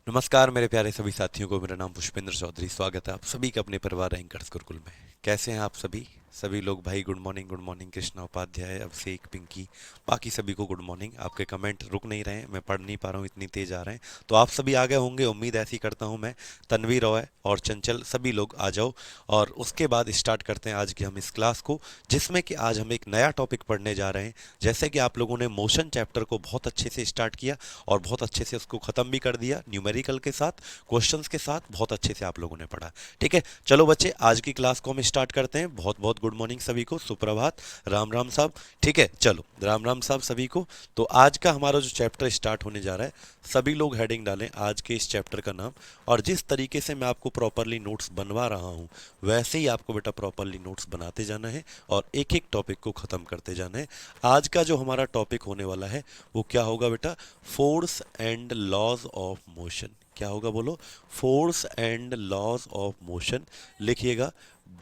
नमस्कार मेरे प्यारे सभी साथियों को। मेरा नाम पुष्पेंद्र चौधरी। स्वागत है आप सभी का अपने परिवार एंकर्स गुरुकुल में। कैसे हैं आप सभी सभी लोग भाई? गुड मॉर्निंग कृष्णा उपाध्याय, अभिषेक, पिंकी, बाकी सभी को गुड मॉर्निंग। आपके कमेंट रुक नहीं रहे हैं, मैं पढ़ नहीं पा रहा हूँ, इतनी तेज आ रहे हैं। तो आप सभी आ गए होंगे, उम्मीद ऐसी करता हूँ मैं। तन्वी रॉय और चंचल सभी लोग आ जाओ। और उसके बाद स्टार्ट करते हैं आज की हम इस क्लास को, जिसमें कि आज हम एक नया टॉपिक पढ़ने जा रहे हैं। जैसे कि आप लोगों ने मोशन चैप्टर को बहुत अच्छे से स्टार्ट किया और बहुत अच्छे से उसको ख़त्म भी कर दिया, न्यूमेरिकल के साथ, क्वेश्चंस के साथ बहुत अच्छे से आप लोगों ने पढ़ा। ठीक है, चलो बच्चे आज की क्लास को हम स्टार्ट करते हैं। बहुत बहुत गुड मॉर्निंग सभी को, सुप्रभात, राम राम साहब। ठीक है, चलो राम राम साहब सभी को। तो आज का हमारा जो चैप्टर स्टार्ट होने जा रहा है, सभी लोग हेडिंग डालें आज के इस चैप्टर का नाम। और जिस तरीके से मैं आपको प्रॉपरली नोट्स बनवा रहा हूँ, वैसे ही आपको बेटा प्रॉपरली नोट्स बनाते जाना है और एक एक टॉपिक को ख़त्म करते जाना है। आज का जो हमारा टॉपिक होने वाला है वो क्या होगा बेटा? Force and laws of motion. क्या होगा बोलो? Force and laws of motion. लिखिएगा,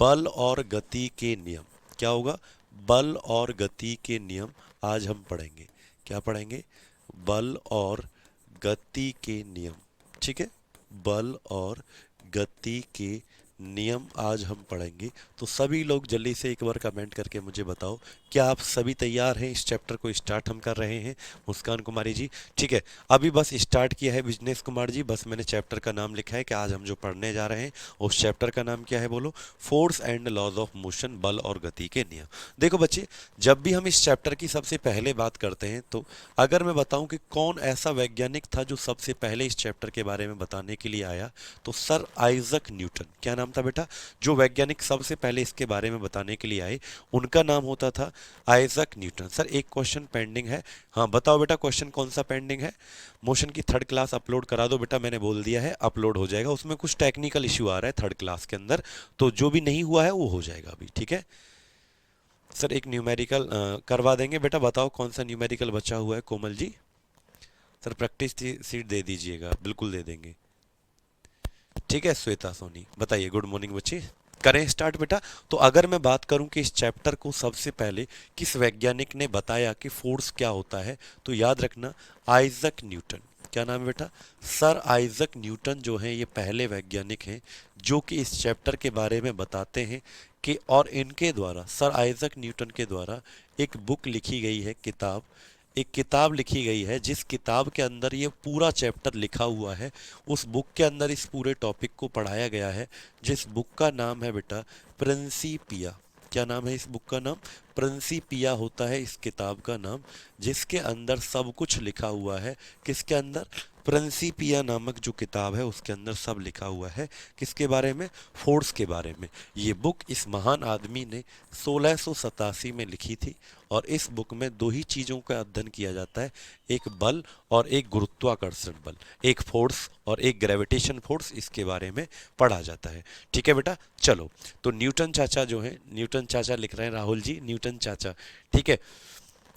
बल और गति के नियम। क्या होगा? बल और गति के नियम आज हम पढ़ेंगे। क्या पढ़ेंगे? बल और गति के नियम। ठीक है, बल और गति के नियम आज हम पढ़ेंगे। तो सभी लोग जल्दी से एक बार कमेंट करके मुझे बताओ, क्या आप सभी तैयार हैं? इस चैप्टर को स्टार्ट हम कर रहे हैं। मुस्कान कुमारी जी, ठीक है, अभी बस स्टार्ट किया है। बिजनेस कुमार जी, बस मैंने चैप्टर का नाम लिखा है कि आज हम जो पढ़ने जा रहे हैं उस चैप्टर का नाम क्या है बोलो? Force and laws of motion, बल और गति के नियम। देखो बच्चे, जब भी हम इस चैप्टर की सबसे पहले बात करते हैं, तो अगर मैं बताऊं कि कौन ऐसा वैज्ञानिक था जो सबसे पहले इस चैप्टर के बारे में बताने के लिए आया, तो सर आइजक न्यूटन। क्या नाम था बेटा? जो वैज्ञानिक सबसे पहले इसके बारे में बताने के लिए आए, उनका नाम होता था आइजक न्यूटन। सर एक क्वेश्चन पेंडिंग है। हाँ बताओ बेटा, क्वेश्चन कौन सा पेंडिंग है? मोशन की थर्ड क्लास अपलोड करा दो बेटा, मैंने बोल दिया है अपलोड हो जाएगा। उसमें कुछ टेक्निकल इश्यू आ रहा है थर्ड क्लास के अंदर, तो जो भी नहीं हुआ है वो हो जाएगा अभी। ठीक है सर, एक न्यूमेरिकल करवा देंगे बेटा। बताओ कौन सा न्यूमेरिकल बचा हुआ है Komal ji? Sir practice seat दे दीजिएगा, बिल्कुल दे देंगे। ठीक है श्वेता सोनी, बताइए। गुड मॉर्निंग बच्चे, करें स्टार्ट बेटा। तो अगर मैं बात करूं कि इस चैप्टर को सबसे पहले किस वैज्ञानिक ने बताया कि फोर्स क्या होता है, तो याद रखना आइजक न्यूटन। क्या नाम है बेटा? सर आइजक न्यूटन जो हैं ये पहले वैज्ञानिक हैं जो कि इस चैप्टर के बारे में बताते हैं कि, और इनके द्वारा, सर आइजक न्यूटन के द्वारा एक बुक लिखी गई है, किताब, एक किताब लिखी गई है जिस किताब के अंदर ये पूरा चैप्टर लिखा हुआ है। उस बुक के अंदर इस पूरे टॉपिक को पढ़ाया गया है, जिस बुक का नाम है बेटा प्रिंसिपिया। क्या नाम है इस बुक का? नाम प्रिंसिपिया होता है इस किताब का नाम, जिसके अंदर सब कुछ लिखा हुआ है। किसके अंदर? प्रिंसिपिया नामक जो किताब है उसके अंदर सब लिखा हुआ है। किसके बारे में? फोर्स के बारे में। ये बुक इस महान आदमी ने 1687 में लिखी थी। और इस बुक में दो ही चीज़ों का अध्ययन किया जाता है, एक बल और एक गुरुत्वाकर्षण बल, एक फोर्स और एक ग्रेविटेशन फोर्स, इसके बारे में पढ़ा जाता है। ठीक है बेटा, चलो। तो न्यूटन चाचा जो है, न्यूटन चाचा लिख रहे हैं राहुल जी, न्यूटन चाचा। ठीक है,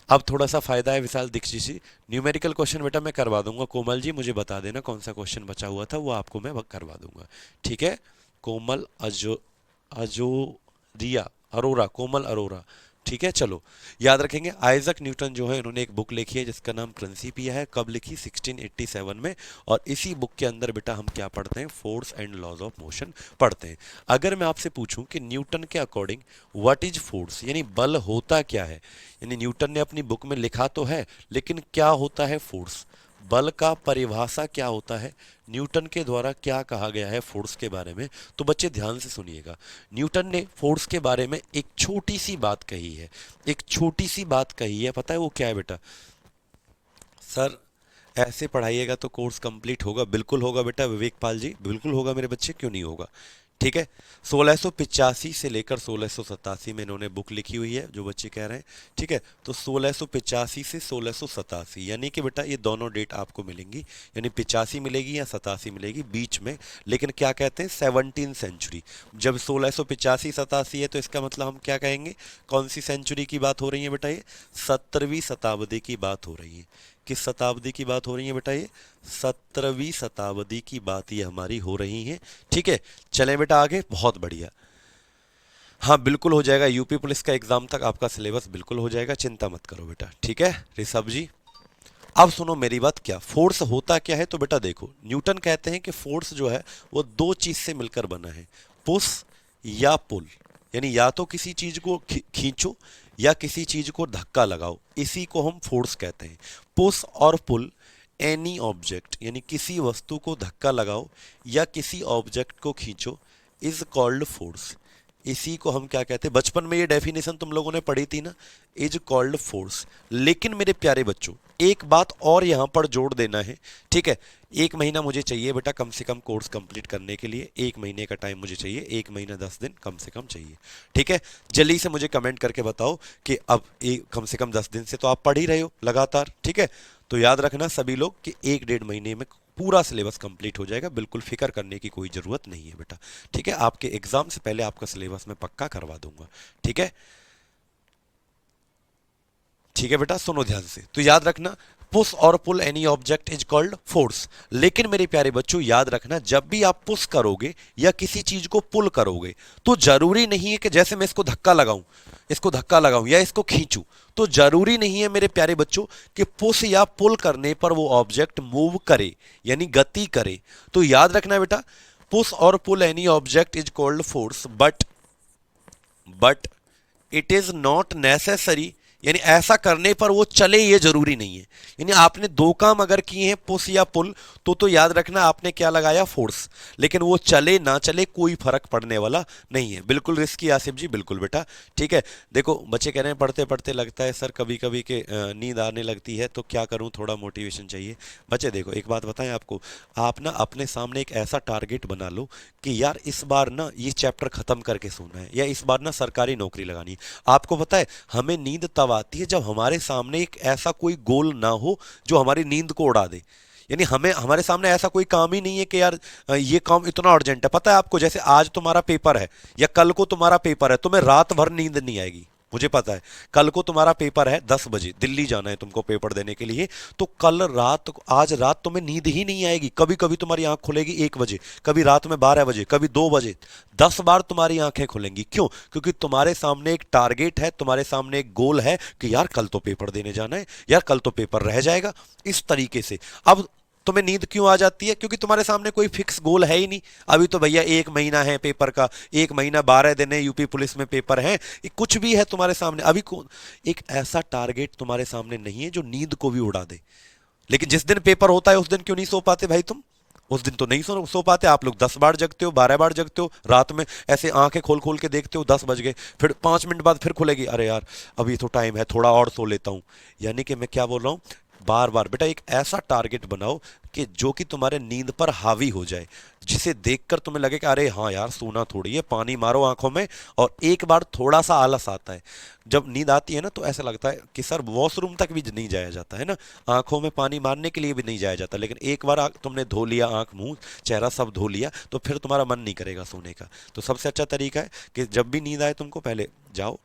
अब थोड़ा सा फायदा है विशाल दीक्षित जी, न्यूमेरिकल क्वेश्चन बेटा मैं करवा दूंगा। कोमल जी मुझे बता देना कौन सा क्वेश्चन बचा हुआ था, वो आपको मैं करवा दूंगा। ठीक है, कोमल अजोरिया, अरोरा, कोमल अरोरा। ठीक है, चलो याद रखेंगे। आइजक न्यूटन जो है, इन्होंने एक बुक लिखी है जिसका नाम प्रिंसिपिया है। कब लिखी? 1687 में। और इसी बुक के अंदर बेटा हम क्या पढ़ते हैं? Force and laws of motion पढ़ते हैं। अगर मैं आपसे पूछूं कि न्यूटन के अकॉर्डिंग व्हाट इज फोर्स, यानी बल होता क्या है, यानी न्यूटन ने अपनी बुक में लिखा तो है, लेकिन क्या होता है फोर्स? बल का परिभाषा क्या होता है? न्यूटन के द्वारा क्या कहा गया है फोर्स के बारे में? तो बच्चे ध्यान से सुनिएगा। न्यूटन ने फोर्स के बारे में एक छोटी सी बात कही है, एक छोटी सी बात कही है। पता है वो क्या है बेटा? सर ऐसे पढ़ाइएगा तो कोर्स कंप्लीट होगा। बिल्कुल होगा बेटा विवेक पाल जी, बिल्कुल होगा मेरे बच्चे, क्यों नहीं होगा। ठीक है, 1685 से लेकर 1687 में इन्होंने बुक लिखी हुई है, जो बच्चे कह रहे हैं। ठीक है, तो 1685 से 1687, यानी कि बेटा ये दोनों डेट आपको मिलेंगी, यानी 85 मिलेगी या 87 मिलेगी बीच में। लेकिन क्या कहते हैं? 17 सेंचुरी। जब 1685-87 है तो इसका मतलब हम क्या कहेंगे? कौन सी सेंचुरी की बात हो रही है बेटा? ये 17वीं शताब्दी की बात हो रही है। किस शताब्दी की बात हो रही है बेटा? ये 17वीं शताब्दी की बात ये हमारी हो रही है। ठीक है, चलें बेटा आगे, बहुत बढ़िया। हाँ बिल्कुल हो जाएगा, यूपी पुलिस का एग्जाम तक आपका सिलेबस बिल्कुल हो जाएगा, चिंता मत करो बेटा। ठीक है ऋषभ जी, अब सुनो मेरी बात, क्या फोर्स होता क्या है, तो बेटा देखो न्यूटन कहते हैं कि फोर्स जो है वो दो चीज से मिलकर बना है, पुश या पुल। यानी या तो किसी चीज को खींचो या किसी चीज को धक्का लगाओ, इसी को हम फोर्स कहते हैं। पुश और पुल एनी ऑब्जेक्ट, यानी किसी वस्तु को धक्का लगाओ या किसी ऑब्जेक्ट को खींचो, इज कॉल्ड फोर्स। इसी को हम क्या कहते हैं, बचपन में ये डेफिनेशन तुम लोगों ने पढ़ी थी ना, इज कॉल्ड फोर्स। लेकिन मेरे प्यारे बच्चों एक बात और यहां पर जोड़ देना है, ठीक है। 1 महीना मुझे चाहिए बेटा कम से कम कोर्स कंप्लीट करने के लिए, 1 महीने का टाइम मुझे चाहिए, 1 महीना 10 दिन कम से कम चाहिए, ठीक है। जल्दी से मुझे कमेंट करके बताओ कि अब कम से कम 10 दिन से तो आप पढ़ ही रहे हो लगातार, ठीक है। तो याद रखना सभी लोग कि 1 डेढ़ महीने में पूरा सिलेबस कंप्लीट हो जाएगा, बिल्कुल फिक्र करने की कोई ज़रूरत नहीं है बेटा, ठीक है। आपके एग्जाम से पहले आपका सिलेबस मैं पक्का करवा दूंगा, ठीक है। ठीक है बेटा, सुनो ध्यान से, तो याद रखना पुश और pull any object is called force. लेकिन मेरे प्यारे बच्चों याद रखना, जब भी आप पुश करोगे या किसी चीज को पुल करोगे तो जरूरी नहीं है कि जैसे मैं इसको धक्का लगाऊं या इसको खींचूं, तो जरूरी नहीं है मेरे प्यारे बच्चों कि पुश या पुल करने पर वो ऑब्जेक्ट मूव करे, यानी गति करे। तो याद रखना बेटा, पुश और pull any object is called force but it is not necessary, यानी ऐसा करने पर वो चले ये जरूरी नहीं है। यानी आपने दो काम अगर किए हैं पुश या पुल, तो याद रखना आपने क्या लगाया, फोर्स, लेकिन वो चले ना चले कोई फर्क पड़ने वाला नहीं है। बिल्कुल रिस्की आसिफ जी, बिल्कुल बेटा, ठीक है। देखो बच्चे कह रहे हैं पढ़ते पढ़ते लगता है सर कभी कभी के नींद आने लगती है, तो क्या करूं, थोड़ा मोटिवेशन चाहिए। बच्चे देखो एक बात बताएं आपको, आप ना अपने सामने एक ऐसा टारगेट बना लो कि यार इस बार ना ये चैप्टर खत्म करके सोना है, या इस बार ना सरकारी नौकरी लगानी है। आपको पता है हमें नींद तब आती है जब हमारे सामने एक ऐसा कोई गोल ना हो जो हमारी नींद को उड़ा दे। यानी हमें हमारे सामने ऐसा कोई काम ही नहीं है कि यार ये काम इतना अर्जेंट है। पता है आपको, जैसे आज तुम्हारा पेपर है या कल को तुम्हारा पेपर है, तुम्हें रात भर नींद नहीं आएगी, मुझे पता है। कल को तुम्हारा पेपर है 10 बजे, दिल्ली जाना है तुमको पेपर देने के लिए, तो कल रात आज रात तुम्हें नींद ही नहीं आएगी। कभी कभी तुम्हारी आंख खुलेगी 1 बजे, कभी रात में 12 बजे, कभी 2 बजे, 10 बार तुम्हारी आंखें खुलेंगी। क्यों? क्योंकि तुम्हारे सामने एक टारगेट है, तुम्हारे सामने एक गोल है कि यार कल तो पेपर देने जाना है, यार कल तो पेपर रह जाएगा, इस तरीके से। अब तुम्हें नींद क्यों आ जाती है? क्योंकि तुम्हारे सामने कोई फिक्स गोल है ही नहीं। अभी तो भैया 1 महीना है पेपर का, 1 महीना 12 दिन है, यूपी पुलिस में पेपर है, ये कुछ भी है तुम्हारे सामने अभी एक ऐसा टारगेट तुम्हारे सामने नहीं है जो नींद को भी उड़ा दे। लेकिन जिस दिन पेपर होता है उस दिन क्यों नहीं सो पाते भाई तुम? उस दिन तो नहीं सो पाते आप लोग, 10 बार जगते हो, 12 बार जगते हो, रात में ऐसे आंखें खोल खोल के देखते हो, 10 बज गए, फिर 5 मिनट बाद फिर खुलेगी, अरे यार अभी तो टाइम है, थोड़ा और सो लेता हूं। यानी कि मैं क्या बोल रहा हूं, बार बार बेटा एक ऐसा टारगेट बनाओ कि जो कि तुम्हारे नींद पर हावी हो जाए, जिसे देखकर तुम्हें लगे कि अरे हाँ यार सोना थोड़ी है, पानी मारो आंखों में। और एक बार थोड़ा सा आलस आता है, जब नींद आती है ना तो ऐसा लगता है कि सर वॉशरूम तक भी नहीं जाया जाता है ना, आंखों में पानी मारने के लिए भी नहीं जाया जाता। लेकिन एक बार तुमने धो लिया, आंख मुंह चेहरा सब धो लिया, तो फिर तुम्हारा मन नहीं करेगा सोने का। तो सबसे अच्छा तरीका है कि जब भी नींद आए तुमको, पहले जाओ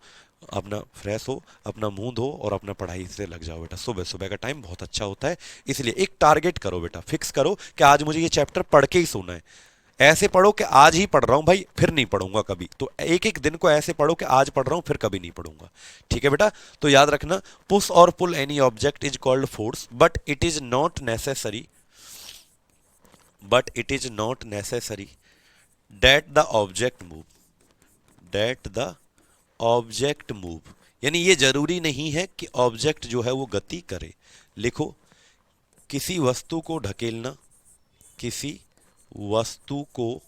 अपना फ्रेश हो, अपना मुंह धो और अपना पढ़ाई से लग जाओ बेटा। सुबह सुबह का टाइम बहुत अच्छा होता है, इसलिए एक टारगेट करो बेटा, फिक्स करो कि आज मुझे ये चैप्टर पढ़ के ही सोना है। ऐसे पढ़ो कि आज ही पढ़ रहा हूं भाई, फिर नहीं पढ़ूंगा कभी। तो एक एक दिन को ऐसे पढ़ो कि आज पढ़ रहा हूं फिर कभी नहीं पढ़ूंगा, ठीक है बेटा। तो याद रखना, पुश और pull any object is called force but it is not necessary that the object move. यानी ये जरूरी नहीं है कि ऑब्जेक्ट जो है वो गति करे। लिखो, किसी वस्तु को ढकेलना, किसी वस्तु को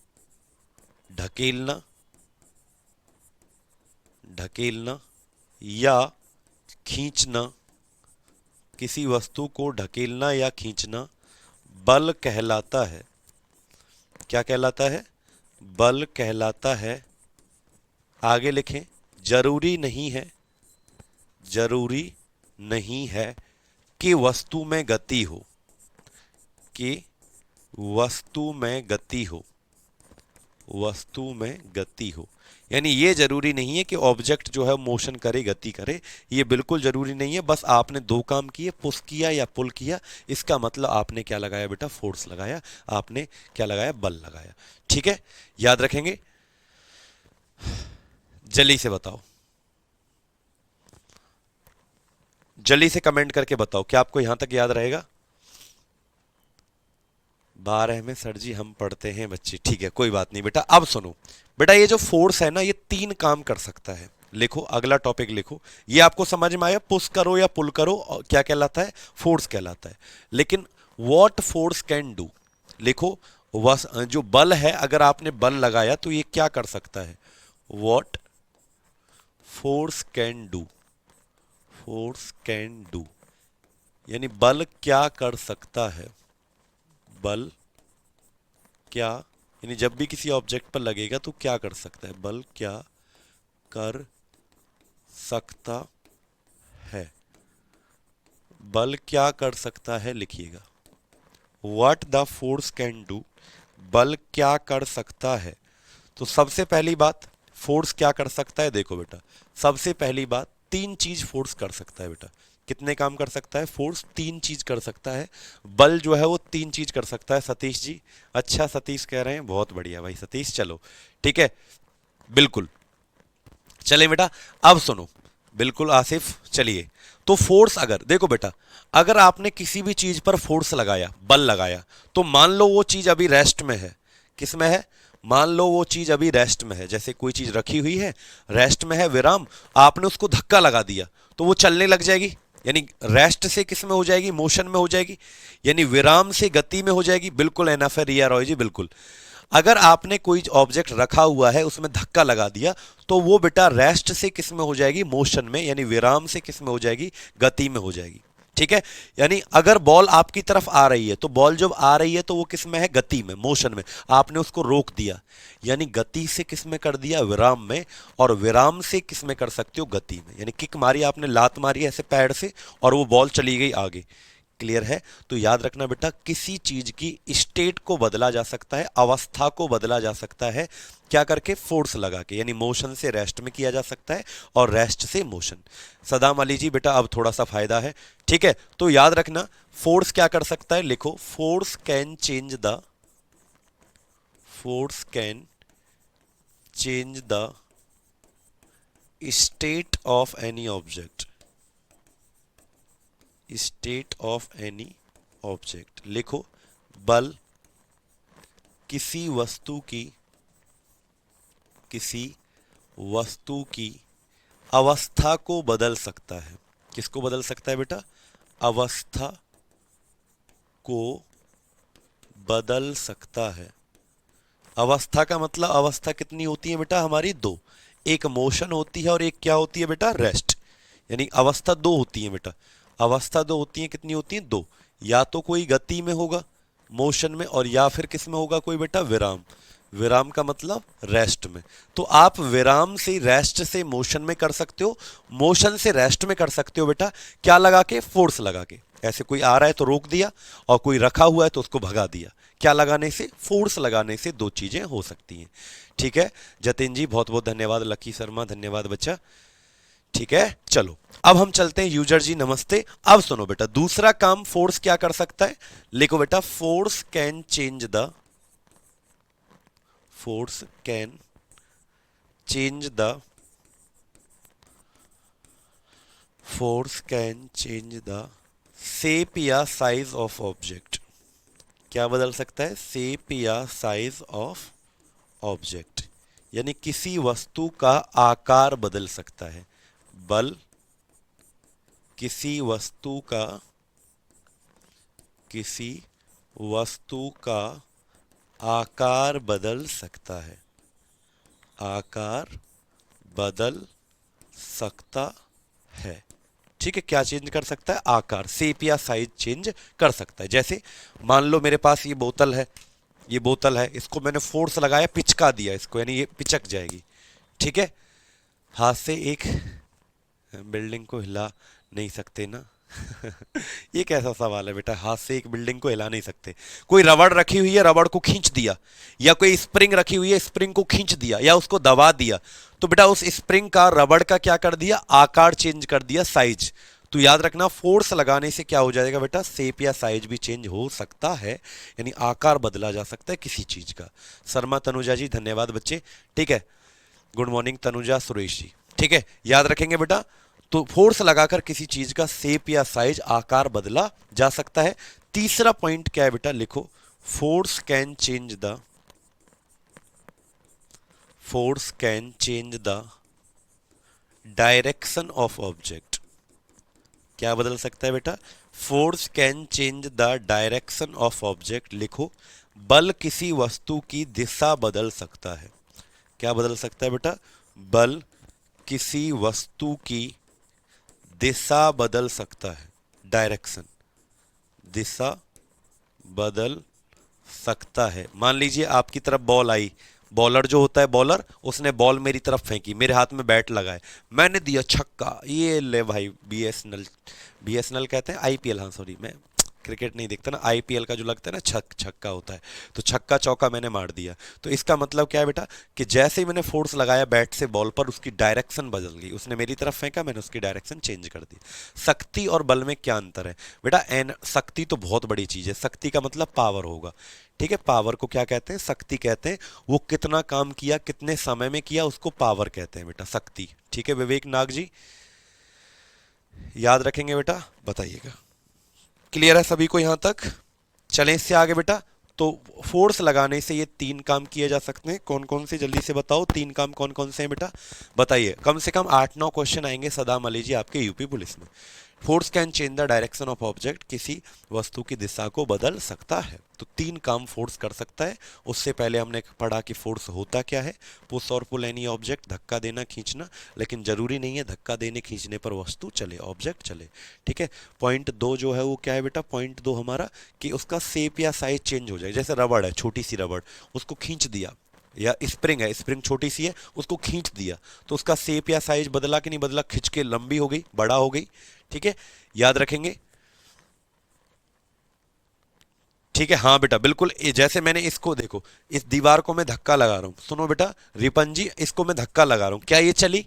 ढकेलना ढकेलना या खींचना, किसी वस्तु को ढकेलना या खींचना बल कहलाता है। क्या कहलाता है? बल कहलाता है। आगे लिखें, जरूरी नहीं है कि वस्तु में गति हो, कि वस्तु में गति हो। यानी ये जरूरी नहीं है कि ऑब्जेक्ट जो है मोशन करे, गति करे, ये बिल्कुल जरूरी नहीं है। बस आपने दो काम किए, पुश किया या पुल किया, इसका मतलब आपने क्या लगाया बेटा? फोर्स लगाया, आपने क्या लगाया? बल लगाया, ठीक है। याद रखेंगे, जल्दी से बताओ, जल्दी से कमेंट करके बताओ, क्या आपको यहां तक याद रहेगा? 12 में सर जी हम पढ़ते हैं बच्चे, ठीक है कोई बात नहीं बेटा। अब सुनो बेटा, ये जो फोर्स है ना, ये 3 काम कर सकता है। लिखो, अगला टॉपिक लिखो। ये आपको समझ में आया, पुश करो या पुल करो क्या कहलाता है? फोर्स कहलाता है। लेकिन व्हाट फोर्स कैन डू, लिखो। जो बल है, अगर आपने बल लगाया तो ये क्या कर सकता है? What force can do, force can do यानी बल क्या कर सकता है? बल क्या, यानी जब भी किसी ऑब्जेक्ट पर लगेगा तो क्या कर सकता है? बल क्या कर सकता है? बल क्या कर सकता है लिखिएगा। What the force can do, बल क्या कर सकता है। तो सबसे पहली बात, फोर्स क्या कर सकता है? देखो बेटा, सबसे पहली बात, 3 चीज फोर्स कर सकता है बेटा। कितने काम कर सकता है? फोर्स 3 चीज कर सकता है। बल जो है वो 3 चीज कर सकता है। सतीश जी, अच्छा सतीश कह रहे हैं, बहुत बढ़िया भाई सतीश, चलो ठीक है, बिल्कुल। चले बेटा, अब सुनो, बिल्कुल आसिफ, चलिए। तो फोर्स, अगर देखो बेटा, अगर आपने किसी भी चीज पर फोर्स लगाया, बल लगाया, तो मान लो वो चीज अभी रेस्ट में है। किस में है? मान लो वो चीज अभी रेस्ट में है। जैसे कोई चीज रखी हुई है, रेस्ट में है, विराम, आपने उसको धक्का लगा दिया तो वो चलने लग जाएगी। यानी रेस्ट से किस में हो जाएगी? मोशन में हो जाएगी। यानी विराम से गति में हो जाएगी। बिल्कुल एनफ है रिया रॉय जी, बिल्कुल। अगर आपने कोई ऑब्जेक्ट रखा हुआ है, उसमें धक्का लगा दिया, तो वो बेटा रेस्ट से किस में हो जाएगी? मोशन में, यानी विराम से किस में हो जाएगी? गति में हो जाएगी। ठीक है, यानी अगर बॉल आपकी तरफ आ रही है, तो बॉल जब आ रही है तो वो किस में है? गति में, मोशन में। आपने उसको रोक दिया, यानी गति से किस में कर दिया? विराम में। और विराम से किस में कर सकते हो? गति में। यानी किक मारी आपने, लात मारी ऐसे पैर से, और वो बॉल चली गई आगे। क्लियर है? तो याद रखना बेटा, किसी चीज की स्टेट को बदला जा सकता है, अवस्था को बदला जा सकता है, क्या करके? फोर्स लगा के। यानी मोशन से रेस्ट में किया जा सकता है, और रेस्ट से मोशन। सदाम अली जी बेटा, अब थोड़ा सा फायदा है, ठीक है। तो याद रखना, फोर्स क्या कर सकता है? लिखो, force can change the, force can change the state of any object, state of any object. लिखो, बल किसी वस्तु की, किसी वस्तु की अवस्था को बदल सकता है। किसको बदल सकता है बेटा? अवस्था को बदल सकता है। अवस्था का मतलब, अवस्था कितनी होती है बेटा हमारी? 2। एक मोशन होती है और एक क्या होती है बेटा? रेस्ट। यानी अवस्था 2 होती है बेटा। अवस्था 2 होती है, कितनी होती है? 2। या तो कोई गति में होगा, मोशन में, और या फिर किस में होगा? कोई बेटा विराम। विराम का मतलब रेस्ट में। तो आप विराम से, रेस्ट से मोशन में कर सकते हो, मोशन से रेस्ट में कर सकते हो बेटा। क्या लगा के? फोर्स लगा के। ऐसे कोई आ रहा है तो रोक दिया, और कोई रखा हुआ है तो उसको भगा दिया। क्या लगाने से? फोर्स लगाने से 2 चीजें हो सकती हैं। ठीक है जतिन जी, बहुत बहुत धन्यवाद। लकी शर्मा, धन्यवाद बच्चा। ठीक है, चलो अब हम चलते हैं। यूजर जी नमस्ते। अब सुनो बेटा, दूसरा काम फोर्स क्या कर सकता है? लिखो बेटा, force can change the, force can change the, force can change the shape या साइज ऑफ ऑब्जेक्ट। क्या बदल सकता है? शेप या साइज ऑफ ऑब्जेक्ट, यानी किसी वस्तु का आकार बदल सकता है। बल किसी वस्तु का, किसी वस्तु का आकार बदल सकता है, आकार बदल सकता है। ठीक है, क्या चेंज कर सकता है? आकार, शेप या साइज चेंज कर सकता है। जैसे मान लो मेरे पास ये बोतल है, ये बोतल है, इसको मैंने फोर्स लगाया, पिचका दिया इसको, यानी ये पिचक जाएगी। ठीक है, हाथ से एक बिल्डिंग को हिला नहीं सकते ना। ये कैसा सवाल है बेटा? हाथ से एक बिल्डिंग को हिला नहीं सकते। कोई रबड़ रखी हुई है, रबड़ को खींच दिया, या कोई स्प्रिंग रखी हुई है, स्प्रिंग को खींच दिया, या उसको दबा दिया, तो बेटा उस स्प्रिंग का, रबड़ का क्या कर दिया? आकार चेंज कर दिया, साइज। तो याद रखना, फोर्स लगाने से क्या हो जाएगा बेटा? शेप या साइज भी चेंज हो सकता है, यानी आकार बदला जा सकता है किसी चीज का। शर्मा तनुजा जी धन्यवाद बच्चे। ठीक है, गुड मॉर्निंग तनुजा, सुरेश जी। ठीक है, याद रखेंगे बेटा। तो फोर्स लगाकर किसी चीज का शेप या साइज आकार बदला जा सकता है। तीसरा पॉइंट क्या है बेटा, लिखो, force can change the, force can change the direction of object. क्या बदल सकता है बेटा, force can change the direction of object. लिखो, बल किसी वस्तु की दिशा बदल सकता है। क्या बदल सकता है बेटा, बल किसी वस्तु की दिशा बदल सकता है, डायरेक्शन, दिशा बदल सकता है। मान लीजिए आपकी तरफ बॉल आई, बॉलर जो होता है बॉलर, उसने बॉल मेरी तरफ फेंकी, मेरे हाथ में बैट लगाए, मैंने दिया छक्का, ये ले भाई, बीएसएनएल, बीएसएनएल कहते हैं आईपीएल, हाँ सॉरी, मैं क्रिकेट नहीं देखता ना, आईपीएल का जो लगता है ना छक्का होता है, तो छक्का चौका मैंने मार दिया। तो इसका मतलब क्या है बेटा, कि जैसे ही मैंने फोर्स लगाया बैट से बॉल पर, उसकी डायरेक्शन बदल गई, उसने मेरी तरफ फेंका, मैंने उसकी डायरेक्शन चेंज कर दी। शक्ति और बल में क्या अंतर है बेटा, एन शक्ति तो बहुत बड़ी चीज है, शक्ति का मतलब पावर होगा, ठीक है, पावर को क्या कहते हैं, शक्ति कहते हैं। वो कितना काम किया, कितने समय में किया, उसको पावर कहते हैं बेटा, शक्ति, ठीक है विवेक नाग जी, याद रखेंगे बेटा, बताइएगा। क्लियर है सभी को यहां तक? चलें इससे आगे बेटा। तो फोर्स लगाने से ये तीन काम किए जा सकते हैं, कौन कौन से, जल्दी से बताओ, तीन काम कौन कौन से हैं बेटा, बताइए। कम से कम 8-9 क्वेश्चन आएंगे सदाम अली जी आपके यूपी पुलिस में। Force can change the direction of object, किसी वस्तु की दिशा को बदल सकता है। तो तीन काम फोर्स कर सकता है। उससे पहले हमने पढ़ा कि फोर्स होता क्या है, पुश और पुल एनी ऑब्जेक्ट, धक्का देना खींचना, लेकिन जरूरी नहीं है धक्का देने खींचने पर वस्तु चले, ऑब्जेक्ट चले, ठीक है। पॉइंट 2 जो है वो क्या है बेटा, पॉइंट 2 हमारा कि उसका शेप या साइज चेंज हो जाए। जैसे रबड़ है, छोटी सी रबड़, उसको खींच दिया, या स्प्रिंग है, स्प्रिंग छोटी सी है, उसको खींच दिया, तो उसका शेप या साइज बदला कि नहीं बदला, खिंच के लंबी हो गई, बड़ा हो गई, ठीक है, याद रखेंगे, ठीक है। हाँ बेटा बिल्कुल, जैसे मैंने इसको देखो, इस दीवार को मैं धक्का लगा रहा हूं, सुनो बेटा रिपन जी, इसको मैं धक्का लगा रहा हूं, क्या ये चली,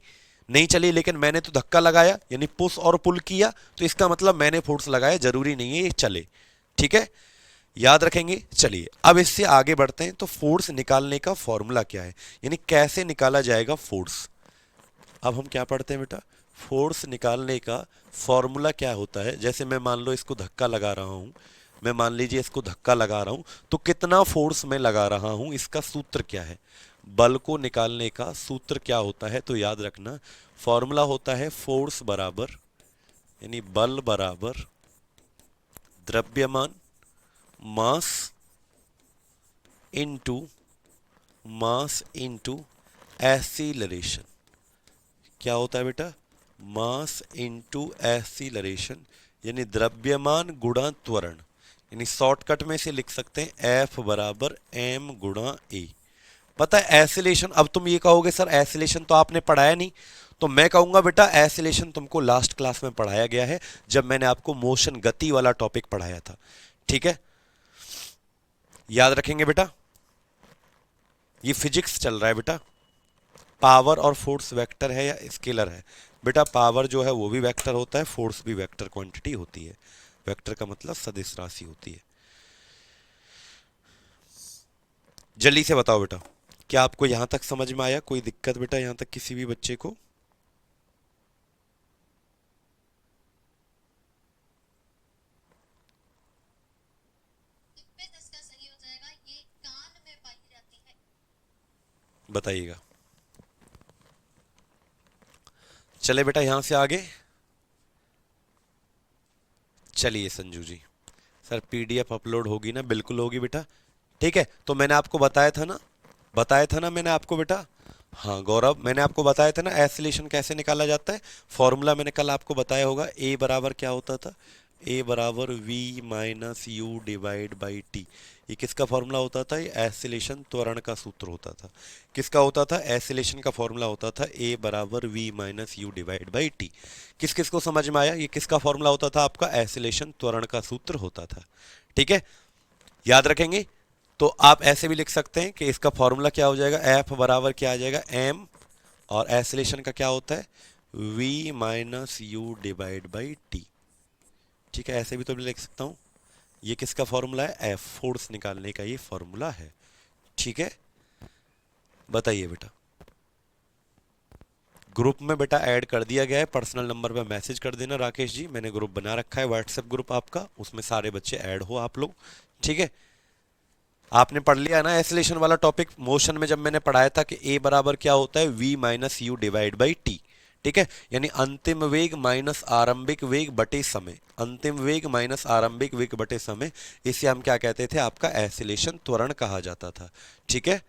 नहीं चली, लेकिन मैंने तो धक्का लगाया, यानी पुश और पुल किया, तो इसका मतलब मैंने फोर्स लगाया, जरूरी नहीं है ये चले, ठीक है, याद रखेंगे। चलिए अब इससे आगे बढ़ते हैं। तो फोर्स निकालने का फॉर्मूला क्या है, यानी कैसे निकाला जाएगा फोर्स। अब हम क्या पढ़ते हैं बेटा, फोर्स निकालने का फॉर्मूला क्या होता है। जैसे मैं मान लो इसको धक्का लगा रहा हूं, मैं मान लीजिए इसको धक्का लगा रहा हूं, तो कितना फोर्स मैं लगा रहा हूं, इसका सूत्र क्या है, बल को निकालने का सूत्र क्या होता है। तो याद रखना, फॉर्मूला होता है फोर्स बराबर, यानी बल बराबर द्रव्यमान mass into mass into acceleration. क्या होता है बेटा, मास इनटू एक्सीलरेशन, यानी द्रव्यमान गुणा त्वरण, यानी शॉर्टकट में से लिख सकते हैं एफ बराबर एम गुणा ए। पता है एसिलेशन, अब तुम ये कहोगे सर एसिलेशन तो आपने पढ़ाया नहीं, तो मैं कहूंगा बेटा एसिलेशन तुमको लास्ट क्लास में पढ़ाया गया है, जब मैंने आपको मोशन गति वाला टॉपिक पढ़ाया था, ठीक है, याद रखेंगे बेटा। ये फिजिक्स चल रहा है बेटा। पावर और फोर्स वेक्टर है या स्केलर है, बेटा पावर जो है वो भी वेक्टर होता है, फोर्स भी वेक्टर क्वांटिटी होती है, वेक्टर का मतलब सदिश राशि होती है। जल्दी से बताओ बेटा, क्या आपको यहां तक समझ में आया, कोई दिक्कत बेटा यहां तक किसी भी बच्चे को? बताइएगा। चले बेटा यहां से आगे, चलिए संजू जी, सर पीडीएफ अपलोड होगी ना, बिल्कुल होगी बेटा, ठीक है। तो मैंने आपको बताया था ना, बताया था ना मैंने आपको बेटा, हाँ गौरव, मैंने आपको बताया था ना एसिलेशन कैसे निकाला जाता है, फॉर्मूला मैंने कल आपको बताया होगा, ए बराबर क्या होता था, ए बराबर V minus U divide by T. ये किसका फॉर्मूला होता था, ये एसिलेशन त्वरण का सूत्र होता था। किसका होता था, एसिलेशन का फॉर्मूला होता था ए बराबर V minus U divide by T. किस किस को समझ में आया, ये किसका फॉर्मूला होता था, आपका एसिलेशन त्वरण का सूत्र होता था, ठीक है, याद रखेंगे। तो आप ऐसे भी लिख सकते हैं कि इसका फॉर्मूला क्या हो जाएगा, एफ बराबर क्या आ जाएगा एम, और एसिलेशन का क्या होता है v minus U divide by T, ठीक है, ऐसे भी तो मैं लिख सकता हूं। ये किसका फॉर्मूला है, एफ, फोर्स निकालने का ये फॉर्मूला है, ठीक है, बताइए बेटा। ग्रुप में बेटा ऐड कर दिया गया है, पर्सनल नंबर पे मैसेज कर देना राकेश जी, मैंने ग्रुप बना रखा है व्हाट्सएप ग्रुप आपका, उसमें सारे बच्चे ऐड हो आप लोग, ठीक है। आपने पढ़ लिया ना एसलेशन वाला टॉपिक मोशन में, जब मैंने पढ़ाया था कि ए बराबर क्या होता है, V minus U divide by T, ठीक है। यानी अंतिम वेग माइनस आरंभिक वेग बटे समय, अंतिम वेग माइनस आरंभिक वेग बटे समय, इसे हम क्या कहते थे, आपका एसिलेशन त्वरण कहा जाता था, ठीक है।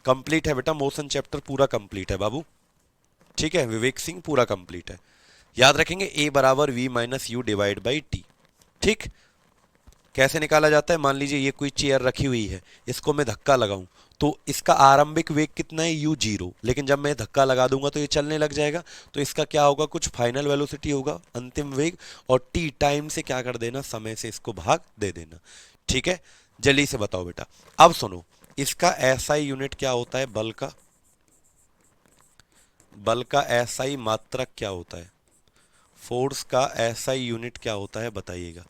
कंप्लीट है बेटा, मोशन चैप्टर पूरा कंप्लीट है बाबू, ठीक है। विवेक सिंह पूरा कंप्लीट है। याद रखेंगे ए बराबर V minus U divide by T, ठीक। कैसे निकाला जाता है, मान लीजिए ये कोई चेयर रखी हुई है, इसको मैं धक्का लगाऊं तो इसका आरंभिक वेग कितना है, यू जीरो, लेकिन जब मैं धक्का लगा दूंगा तो ये चलने लग जाएगा, तो इसका क्या होगा, कुछ फाइनल वेलोसिटी होगा, अंतिम वेग, और टी टाइम से क्या कर देना, समय से इसको भाग दे देना, ठीक है। जल्दी से बताओ बेटा, अब सुनो, इसका एसआई यूनिट क्या होता है, बल का, बल का एसआई मात्रक क्या होता है, फोर्स का एसआई यूनिट क्या होता है बताइएगा।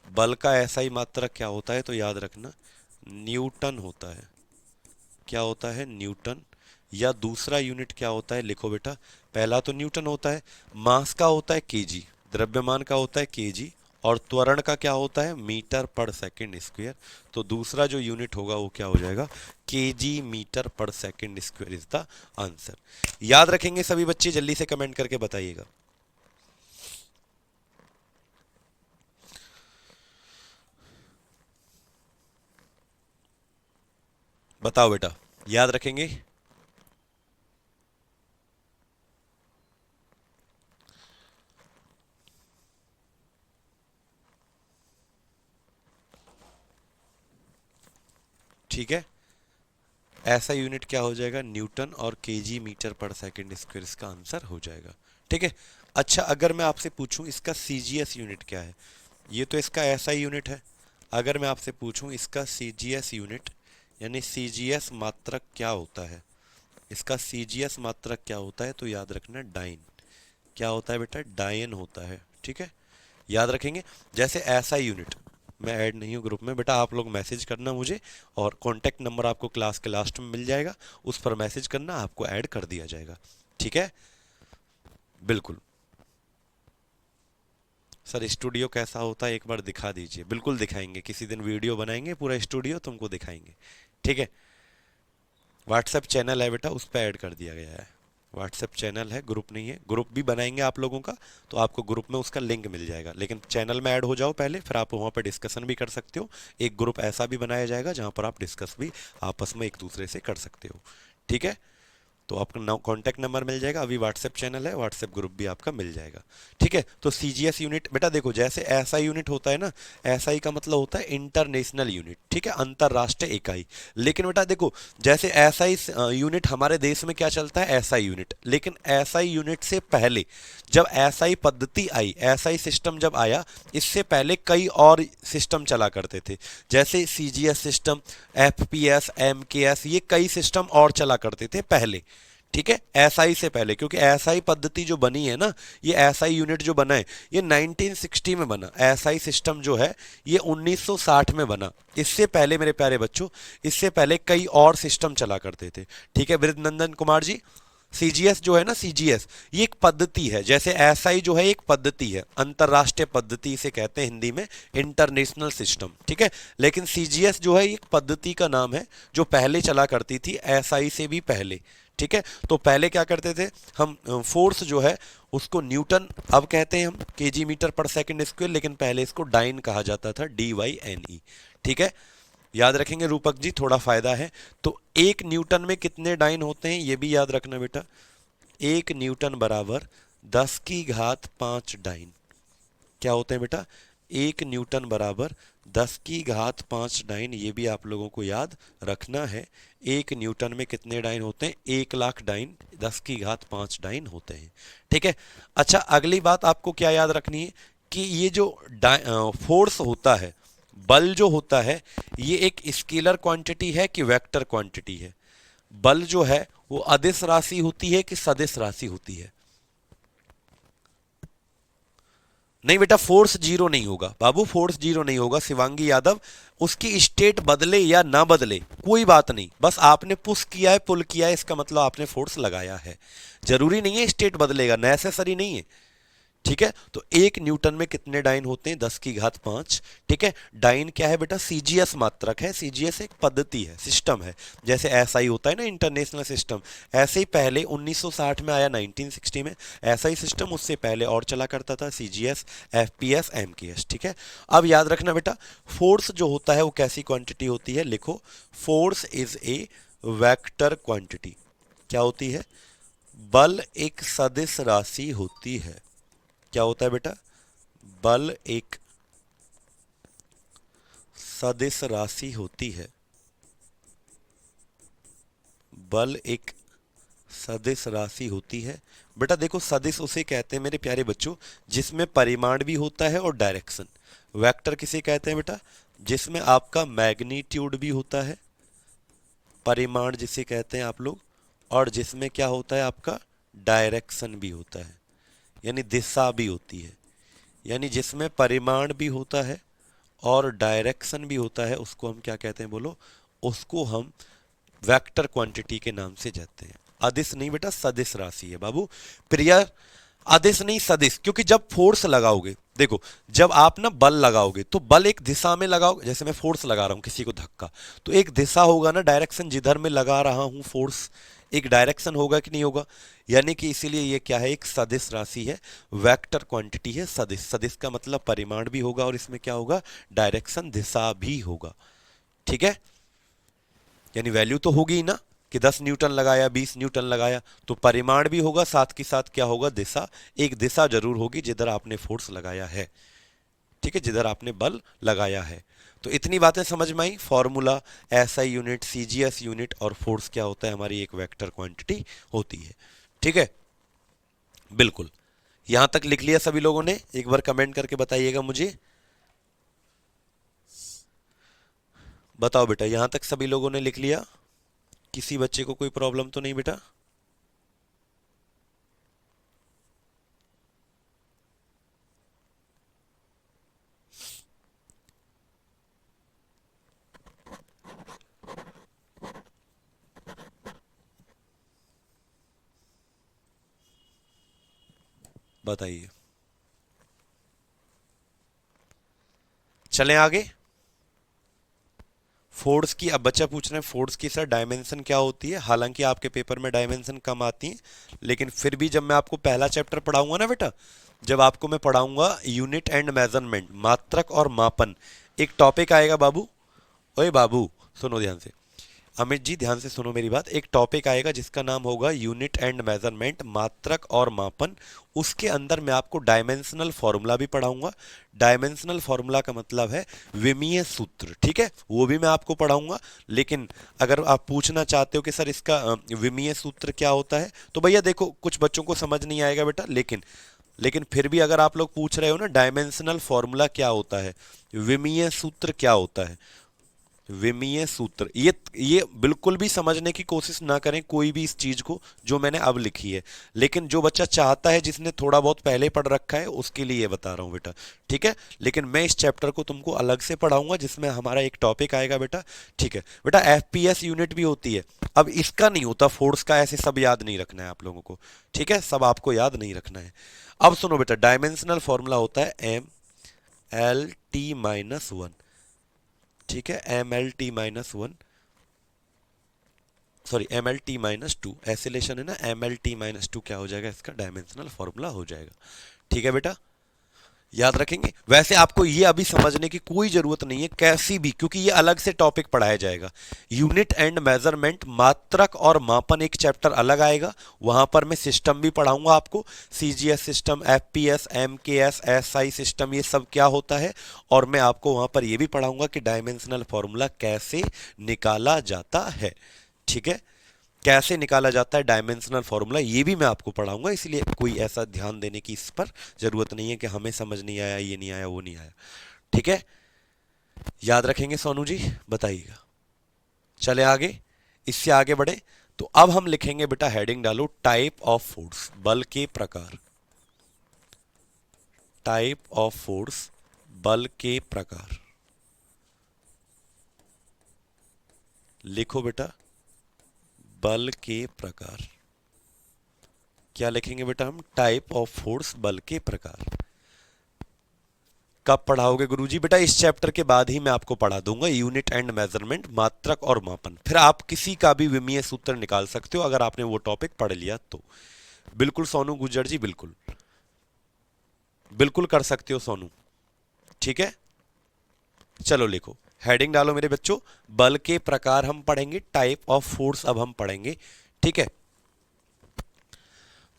बल का एसआई मात्रक क्या होता है, तो याद रखना न्यूटन होता है, क्या होता है, न्यूटन। या दूसरा यूनिट क्या होता है, लिखो बेटा, पहला तो न्यूटन होता है, मास का होता है केजी, द्रव्यमान का होता है केजी, और त्वरण का क्या होता है, मीटर पर सेकंड स्क्वायर। तो दूसरा जो यूनिट होगा वो क्या हो जाएगा, केजी मीटर पर second square is the answer. याद रखेंगे सभी बच्चे, जल्दी से कमेंट करके बताइएगा। बताओ बेटा, याद रखेंगे। ठीक है, ऐसा यूनिट क्या हो जाएगा, न्यूटन, और केजी मीटर पर सेकंड स्क्वायर इसका आंसर हो जाएगा, ठीक है। अच्छा, अगर मैं आपसे पूछूं इसका सीजीएस यूनिट क्या है, ये तो इसका ऐसा यूनिट है, अगर मैं आपसे पूछूं इसका सीजीएस यूनिट, यानी सीजीएस मात्रक क्या होता है, इसका सीजीएस मात्रक क्या होता है, तो याद रखना डाइन, क्या होता है बेटा, डायन होता है, ठीक है। याद रखेंगे, जैसे ऐसा यूनिट, मैं ऐड नहीं हूँ ग्रुप में बेटा, आप लोग मैसेज करना मुझे, और कॉन्टैक्ट नंबर आपको क्लास के लास्ट में मिल जाएगा, उस पर मैसेज करना, आपको ऐड कर दिया जाएगा, ठीक है। बिल्कुल सर, स्टूडियो कैसा होता है एक बार दिखा दीजिए, बिल्कुल दिखाएंगे, किसी दिन वीडियो बनाएंगे पूरा स्टूडियो तुमको दिखाएंगे, ठीक है। व्हाट्सएप चैनल है बेटा, उस पर ऐड कर दिया गया है, व्हाट्सएप चैनल है, ग्रुप नहीं है, ग्रुप भी बनाएंगे आप लोगों का, तो आपको ग्रुप में उसका लिंक मिल जाएगा, लेकिन चैनल में ऐड हो जाओ पहले, फिर आप वहाँ पर डिस्कशन भी कर सकते हो। एक ग्रुप ऐसा भी बनाया जाएगा जहाँ पर आप डिस्कस भी आपस में एक दूसरे से कर सकते हो, ठीक है। तो आपका कॉन्टैक्ट नंबर मिल जाएगा, अभी व्हाट्सएप चैनल है, व्हाट्सएप ग्रुप भी आपका मिल जाएगा, ठीक है। तो सीजीएस यूनिट बेटा देखो, जैसे एसआई यूनिट होता है ना, एसआई का मतलब होता है इंटरनेशनल यूनिट, ठीक है, अंतरराष्ट्रीय इकाई। लेकिन बेटा देखो, जैसे एसआई यूनिट हमारे देश में क्या चलता है, एसआई यूनिट, लेकिन एसआई यूनिट से पहले जब एसआई पद्धति आई, एसआई सिस्टम जब आया, इससे पहले कई और सिस्टम चला करते थे, जैसे सीजीएस सिस्टम, एफपीएस, एमकेएस, ये कई सिस्टम और चला करते थे पहले, ठीक है, एसआई से पहले, क्योंकि एसआई पद्धति जो बनी है ना, ये एसआई यूनिट जो बना है, ये 1960 में बना, एसआई सिस्टम जो है ये 1960 में बना, इससे पहले मेरे प्यारे बच्चों, इससे पहले कई और सिस्टम चला करते थे, ठीक है। वृद्धनंदन कुमार जी, सीजीएस जो है ना, सीजीएस ये एक पद्धति है, जैसे एसआई जो है एक पद्धति है, अंतरराष्ट्रीय पद्धति इसे कहते हैं हिंदी में, इंटरनेशनल सिस्टम, ठीक है। लेकिन सीजीएस जो है एक पद्धति का नाम है, जो पहले चला करती थी एसआई से भी पहले, ठीक है। तो पहले क्या करते थे हम, फोर्स जो है उसको न्यूटन अब कहते हैं हम, केजी मीटर पर सेकंड स्क्वायर, लेकिन पहले इसको डाइन कहा जाता था, DYNE, ठीक है। याद रखेंगे रूपक जी, थोड़ा फायदा है, तो एक न्यूटन में कितने डाइन होते हैं ये भी याद रखना बेटा, एक न्यूटन बराबर 10⁵ डाइन, क्या होते हैं बेटा, एक न्यूटन बराबर 10⁵ डाइन, ये भी आप लोगों को याद रखना है। एक न्यूटन में कितने डाइन होते हैं, 1,00,000 डाइन, 10⁵ डाइन होते हैं, ठीक है। अच्छा, अगली बात आपको क्या याद रखनी है, कि ये जो फोर्स होता है, बल जो होता है, ये एक स्केलर क्वांटिटी है कि वेक्टर क्वांटिटी है, बल जो है वो अदिश राशि होती है कि सदिश राशि होती है, नहीं बेटा, फोर्स जीरो नहीं होगा बाबू, फोर्स जीरो नहीं होगा शिवांगी यादव। उसकी स्टेट बदले या ना बदले कोई बात नहीं, बस आपने पुश किया है, पुल किया है, इसका मतलब आपने फोर्स लगाया है। जरूरी नहीं है स्टेट बदलेगा, नेसेसरी नहीं है। ठीक है, तो 1 न्यूटन में कितने डाइन होते हैं? 10⁵5। ठीक है, डाइन क्या है बेटा? सीजीएस मात्रक है। सीजीएस एक पद्धति है, सिस्टम है। जैसे एसआई होता है ना, इंटरनेशनल सिस्टम, ऐसे ही पहले 1960 में आया, 1960 में। ऐसा ही सिस्टम उससे पहले और चला करता था, सीजीएस, एफपीएस, एमकेएस। ठीक है, अब याद रखना बेटा, फोर्स जो होता है वो कैसी क्वांटिटी होती है? लिखो, force is a vector quantity. क्या होती है? बल एक सदिश राशि होती है। क्या होता है बेटा? बल एक सदिश राशि होती है। बल एक सदिश राशि होती है। बेटा देखो, सदिश उसे कहते हैं मेरे प्यारे बच्चों जिसमें परिमाण भी होता है और डायरेक्शन। वेक्टर किसे कहते हैं बेटा? जिसमें आपका मैग्नीट्यूड भी होता है, परिमाण जिसे कहते हैं आप लोग, और जिसमें क्या होता है आपका? डायरेक्शन भी होता है, यानी दिशा भी होती है। यानी जिसमें परिमाण भी होता है और डायरेक्शन भी होता है, उसको हम क्या कहते हैं बोलो? उसको हम वेक्टर क्वांटिटी के नाम से जानते हैं। अदिश नहीं बेटा, सदिश राशि है बाबू। प्रिय, अदिश नहीं सदिश, क्योंकि जब फोर्स लगाओगे, देखो, जब आप ना बल लगाओगे तो बल एक दिशा में लगाओगे। जैसे मैं फोर्स लगा रहा हूं किसी को धक्का, तो एक दिशा होगा ना, डायरेक्शन, जिधर मैं लगा रहा हूं फोर्स, एक डायरेक्शन होगा कि नहीं होगा? यानी कि इसीलिए ये क्या है? एक सदिश राशि है, वेक्टर क्वांटिटी है। सदिश, सदिश का मतलब परिमाण भी होगा और इसमें क्या होगा? डायरेक्शन, दिशा भी होगा। ठीक है, यानी वैल्यू तो होगी ही ना, कि 10 न्यूटन लगाया, 20 न्यूटन लगाया, तो परिमाण भी होगा, साथ के साथ क्या होगा? दिशा। एक दिशा जरूर होगी जिधर आपने फोर्स लगाया है। ठीक है, जिधर आपने बल लगाया है। तो इतनी बातें समझ में आई। Formula, SI unit, CGS unit, और फोर्स क्या होता है? हमारी एक वेक्टर क्वांटिटी होती है। ठीक है, बिल्कुल। यहां तक लिख लिया सभी लोगों ने? एक बार कमेंट करके बताइएगा मुझे। बताओ बेटा, यहां तक सभी लोगों ने लिख लिया? किसी बच्चे को कोई प्रॉब्लम तो नहीं बेटा? बताइए। चलें आगे। फोर्स की, अब बच्चा पूछ रहे हैं फोर्स की सर डायमेंशन क्या होती है? हालांकि आपके पेपर में डायमेंशन कम आती है, लेकिन फिर भी जब मैं आपको पहला चैप्टर पढ़ाऊंगा ना बेटा, जब आपको मैं पढ़ाऊंगा यूनिट एंड मेजरमेंट, मात्रक और मापन, एक टॉपिक आएगा बाबू। ओए बाबू, सुनो ध्यान से, अमित जी ध्यान से सुनो मेरी बात। एक टॉपिक आएगा जिसका नाम होगा यूनिट एंड मेजरमेंट, मात्रक और मापन। उसके अंदर मैं आपको डायमेंशनल फॉर्मूला भी पढ़ाऊंगा। डायमेंशनल फॉर्मूला का मतलब है विमीय सूत्र। ठीक है, वो भी मैं आपको पढ़ाऊंगा। लेकिन अगर आप पूछना चाहते हो कि सर इसका विमीय सूत्र क्या होता है, तो भैया देखो, कुछ बच्चों को समझ नहीं आएगा बेटा, लेकिन फिर भी अगर आप लोग पूछ रहे हो ना डायमेंशनल फॉर्मूला क्या होता है, विमीय सूत्र क्या होता है, विमीय सूत्र, ये बिल्कुल भी समझने की कोशिश ना करें कोई भी इस चीज को जो मैंने अब लिखी है। लेकिन जो बच्चा चाहता है, जिसने थोड़ा बहुत पहले पढ़ रखा है, उसके लिए ये बता रहा हूं बेटा। ठीक है, लेकिन मैं इस चैप्टर को तुमको अलग से पढ़ाऊंगा जिसमें हमारा एक टॉपिक आएगा बेटा। ठीक है बेटा, एफपीएस यूनिट भी होती है। अब इसका नहीं होता फोर्स का, ऐसे सब याद नहीं रखना है आप लोगों को। ठीक है, सब आपको याद नहीं रखना है। अब सुनो बेटा, डायमेंशनल फॉर्मूला होता है MLT-1। ठीक है, MLT-1, सॉरी MLT-2, एसिलेशन है ना, MLT-2 क्या हो जाएगा? इसका डायमेंशनल फॉर्मूला हो जाएगा। ठीक है बेटा, याद रखेंगे। वैसे आपको ये अभी समझने की कोई जरूरत नहीं है कैसी भी, क्योंकि ये अलग से टॉपिक पढ़ाया जाएगा। यूनिट एंड मेजरमेंट, मात्रक और मापन, एक चैप्टर अलग आएगा, वहां पर मैं सिस्टम भी पढ़ाऊंगा आपको। CGS system, FPS, MKS, SI system, ये सब क्या होता है। और मैं आपको वहां पर ये भी पढ़ाऊंगा कि डायमेंशनल फॉर्मूला कैसे निकाला जाता है। ठीक है, कैसे निकाला जाता है डायमेंशनल फॉर्मूला, ये भी मैं आपको पढ़ाऊंगा। इसलिए कोई ऐसा ध्यान देने की इस पर जरूरत नहीं है कि हमें समझ नहीं आया, ये नहीं आया, वो नहीं आया। ठीक है, याद रखेंगे सोनू जी? बताइएगा। चले आगे, इससे आगे बढ़े। तो अब हम लिखेंगे बेटा, हेडिंग डालो, टाइप ऑफ फोर्स, बल के प्रकार। टाइप ऑफ फोर्स, बल के प्रकार। लिखो बेटा, बल के प्रकार। क्या लिखेंगे बेटा हम? टाइप ऑफ फोर्स, बल के प्रकार। कब पढ़ाओगे गुरुजी? बेटा इस चैप्टर के बाद ही मैं आपको पढ़ा दूंगा, यूनिट एंड मेजरमेंट, मात्रक और मापन। फिर आप किसी का भी विमीय सूत्र निकाल सकते हो अगर आपने वो टॉपिक पढ़ लिया तो। बिल्कुल सोनू गुज्जर जी, बिल्कुल बिल्कुल कर सकते हो सोनू, ठीक है। चलो लिखो, हेडिंग डालो मेरे बच्चों, बल के प्रकार हम पढ़ेंगे, टाइप ऑफ फोर्स अब हम पढ़ेंगे, ठीक है।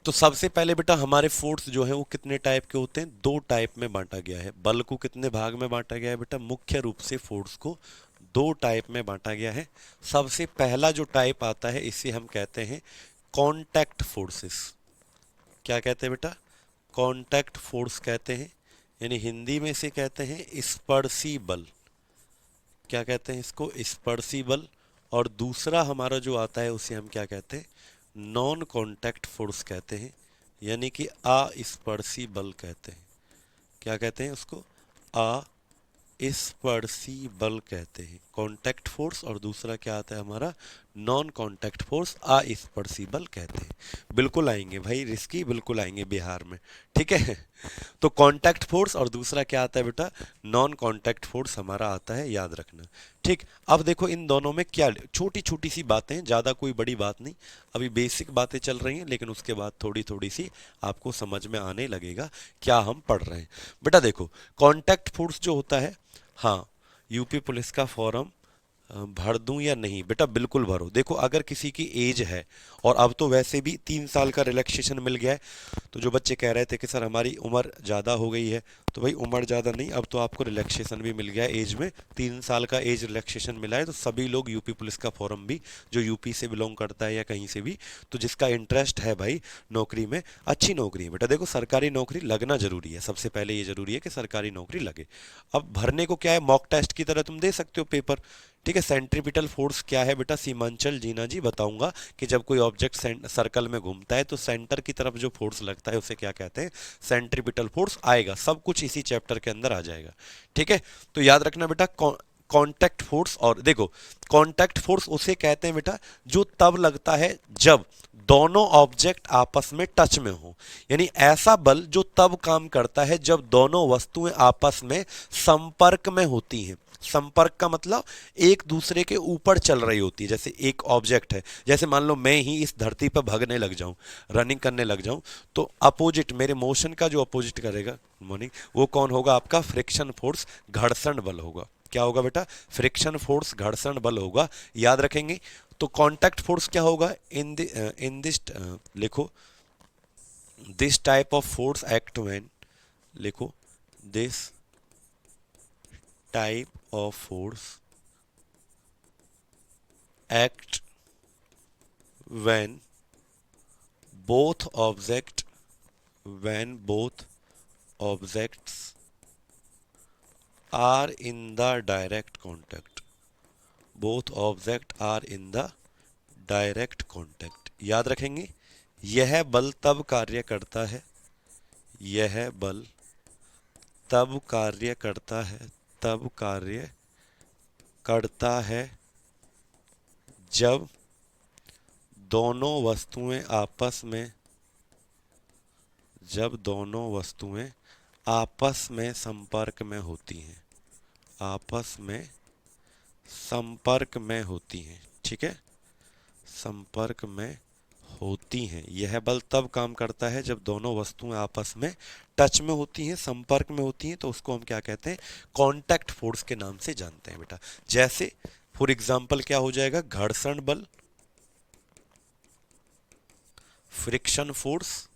तो सबसे पहले बेटा हमारे फोर्स जो है वो कितने टाइप के होते हैं? दो टाइप में बांटा गया है। बल को कितने भाग में बांटा गया है बेटा? मुख्य रूप से फोर्स को दो टाइप में बांटा गया है। सबसे पहला जो टाइप आता है इसे हम कहते हैं कांटेक्ट फोर्सेस। क्या कहते हैं बेटा? कांटेक्ट फोर्स कहते हैं, यानी हिंदी में इसे कहते हैं स्पर्शी बल। क्या कहते हैं इसको? स्पर्शी बल। और दूसरा हमारा जो आता है उसे हम क्या कहते हैं? नॉन कांटेक्ट फोर्स कहते हैं, यानी कि अस्पर्शी बल कहते हैं। क्या कहते हैं उसको? स्पर्शी बल कहते हैं। कांटेक्ट फोर्स और दूसरा क्या आता है हमारा? नॉन कांटेक्ट फोर्स, अस्पर्शी बल कहते हैं। बिल्कुल आएंगे भाई रिस्की, बिल्कुल आएंगे बिहार में, ठीक है। तो कांटेक्ट फोर्स और दूसरा क्या आता है बेटा? नॉन कांटेक्ट फोर्स हमारा आता है, याद रखना, ठीक। अब देखो इन दोनों में क्या छोटी छोटी सी बातें, ज़्यादा कोई बड़ी बात नहीं, अभी बेसिक बातें चल रही हैं, लेकिन उसके बाद थोड़ी थोड़ी सी आपको समझ में आने लगेगा क्या हम पढ़ रहे हैं। बेटा देखो, कांटेक्ट फोर्स जो होता है, हाँ, यूपी पुलिस का फॉर्म भर दूं या नहीं? बेटा बिल्कुल भरो। देखो अगर किसी की एज है, और अब तो वैसे भी 3 साल का रिलैक्सेशन मिल गया है, तो जो बच्चे कह रहे थे कि सर हमारी उम्र ज़्यादा हो गई है, तो भाई उम्र ज़्यादा नहीं, अब तो आपको रिलैक्सेशन भी मिल गया है एज में, 3 साल का एज रिलैक्सेशन मिला है। तो सभी लोग यूपी पुलिस का फॉर्म भी, जो यूपी से बिलोंग करता है या कहीं से भी, तो जिसका इंटरेस्ट है भाई नौकरी में, अच्छी नौकरी है बेटा, देखो सरकारी नौकरी लगना जरूरी है, सबसे पहले ये जरूरी है कि सरकारी नौकरी लगे। अब भरने को क्या है, मॉक टेस्ट की तरह तुम दे सकते हो पेपर, ठीक है। सेंट्रीपिटल फोर्स क्या है बेटा? सीमांचल जीना जी बताऊंगा कि जब कोई ऑब्जेक्ट सर्कल में घूमता है तो सेंटर की तरफ जो फोर्स लगता है उसे क्या कहते हैं? सेंट्रीपिटल फोर्स आएगा, सब कुछ इसी चैप्टर के अंदर आ जाएगा, ठीक है। तो याद रखना बेटा, कांटेक्ट फोर्स, और देखो कांटेक्ट फोर्स उसे कहते हैं बेटा जो तब लगता है जब दोनों ऑब्जेक्ट आपस में टच में हो, यानी ऐसा बल जो तब काम करता है जब दोनों वस्तुएं आपस में संपर्क में होती हैं। संपर्क का मतलब एक दूसरे के ऊपर चल रही होती है। जैसे एक ऑब्जेक्ट है, जैसे मान लो मैं ही इस धरती पर भागने लग जाऊं, रनिंग करने लग जाऊं, तो अपोजिट, मेरे मोशन का जो अपोजिट करेगा मॉर्निंग, वो कौन होगा? आपका फ्रिक्शन फोर्स, घर्षण बल होगा। क्या होगा बेटा? फ्रिक्शन फोर्स, घर्षण बल होगा, याद रखेंगे। तो कांटेक्ट फोर्स क्या होगा? इन दिस लिखो, this type of force act when, लिखो, this type of force act when both object when both objects are in the direct contact, both object are in the direct contact। याद रखेंगे, यह बल तब कार्य करता है, यह बल तब कार्य करता है, तब कार्य करता है जब दोनों वस्तुएं आपस में, जब दोनों वस्तुएं आपस में संपर्क में होती हैं, आपस में संपर्क में होती हैं, ठीक है, संपर्क में होती हैं। यह बल तब काम करता है जब दोनों वस्तुएं आपस में टच में होती हैं, संपर्क में होती हैं, तो उसको हम क्या कहते हैं? कांटेक्ट फोर्स के नाम से जानते हैं बेटा। जैसे फॉर एग्जांपल क्या हो जाएगा? घर्षण बल, फ्रिक्शन फोर्स,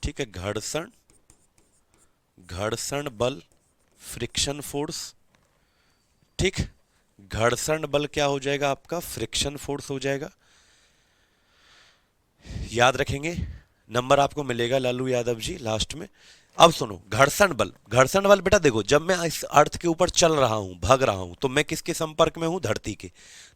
ठीक है, घर्षण, घर्षण बल, फ्रिक्शन फोर्स, ठीक। घर्षण बल क्या हो जाएगा आपका? फ्रिक्शन फोर्स हो जाएगा, याद रखेंगे। नंबर आपको मिलेगा लालू यादव जी लास्ट में। अब सुनो, घर्षण बल, घर्षण बल बेटा देखो, जब मैं इस अर्थ के ऊपर चल रहा हूं, भाग रहा हूं, तो मैं किसके संपर्क में हूं? धरती के।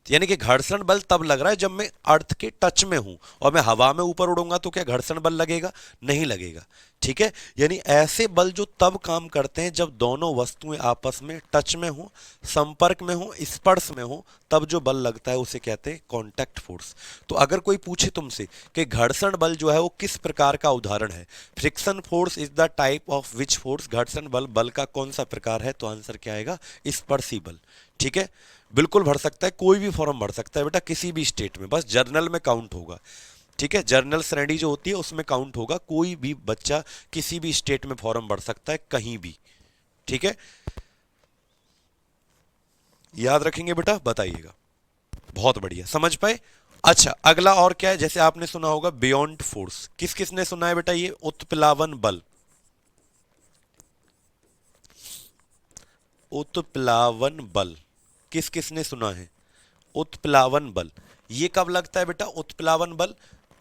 यानी कि घर्षण बल तब लग रहा है जब मैं अर्थ के टच में हूं, और मैं हवा में ऊपर उड़ूंगा तो क्या घर्षण बल लगेगा? नहीं लगेगा। ठीक है, यानी ऐसे बल जो तब काम करते हैं जब दोनों वस्तुएं आपस में टच में हो, संपर्क में हो, स्पर्श में हो, तब जो बल लगता है उसे कहते हैं कांटेक्ट फोर्स। तो अगर कोई पूछे तुमसे कि घर्षण बल जो है वो किस प्रकार का उदाहरण है, friction force is the type of which force, घर्षण बल बल का कौन सा प्रकार है, तो आंसर क्या आएगा? स्पर्शी बल। ठीक है, बिल्कुल भर सकता है, कोई भी फॉर्म भर सकता है बेटा किसी भी स्टेट में, बस जर्नल में काउंट होगा। ठीक है, जर्नल श्रेणी जो होती है उसमें काउंट होगा, कोई भी बच्चा किसी भी स्टेट में फॉर्म भर सकता है कहीं भी। ठीक है, याद रखेंगे बेटा, बताइएगा। बहुत बढ़िया, समझ पाए। अच्छा, अगला और क्या है, जैसे आपने सुना होगा बियॉन्ड फोर्स, किस किस ने सुना है बेटा ये? उत्प्लावन बल, उत्प्लावन बल किस किस ने सुना है? उत्प्लावन बल, ये कब लगता है बेटा उत्प्लावन बल?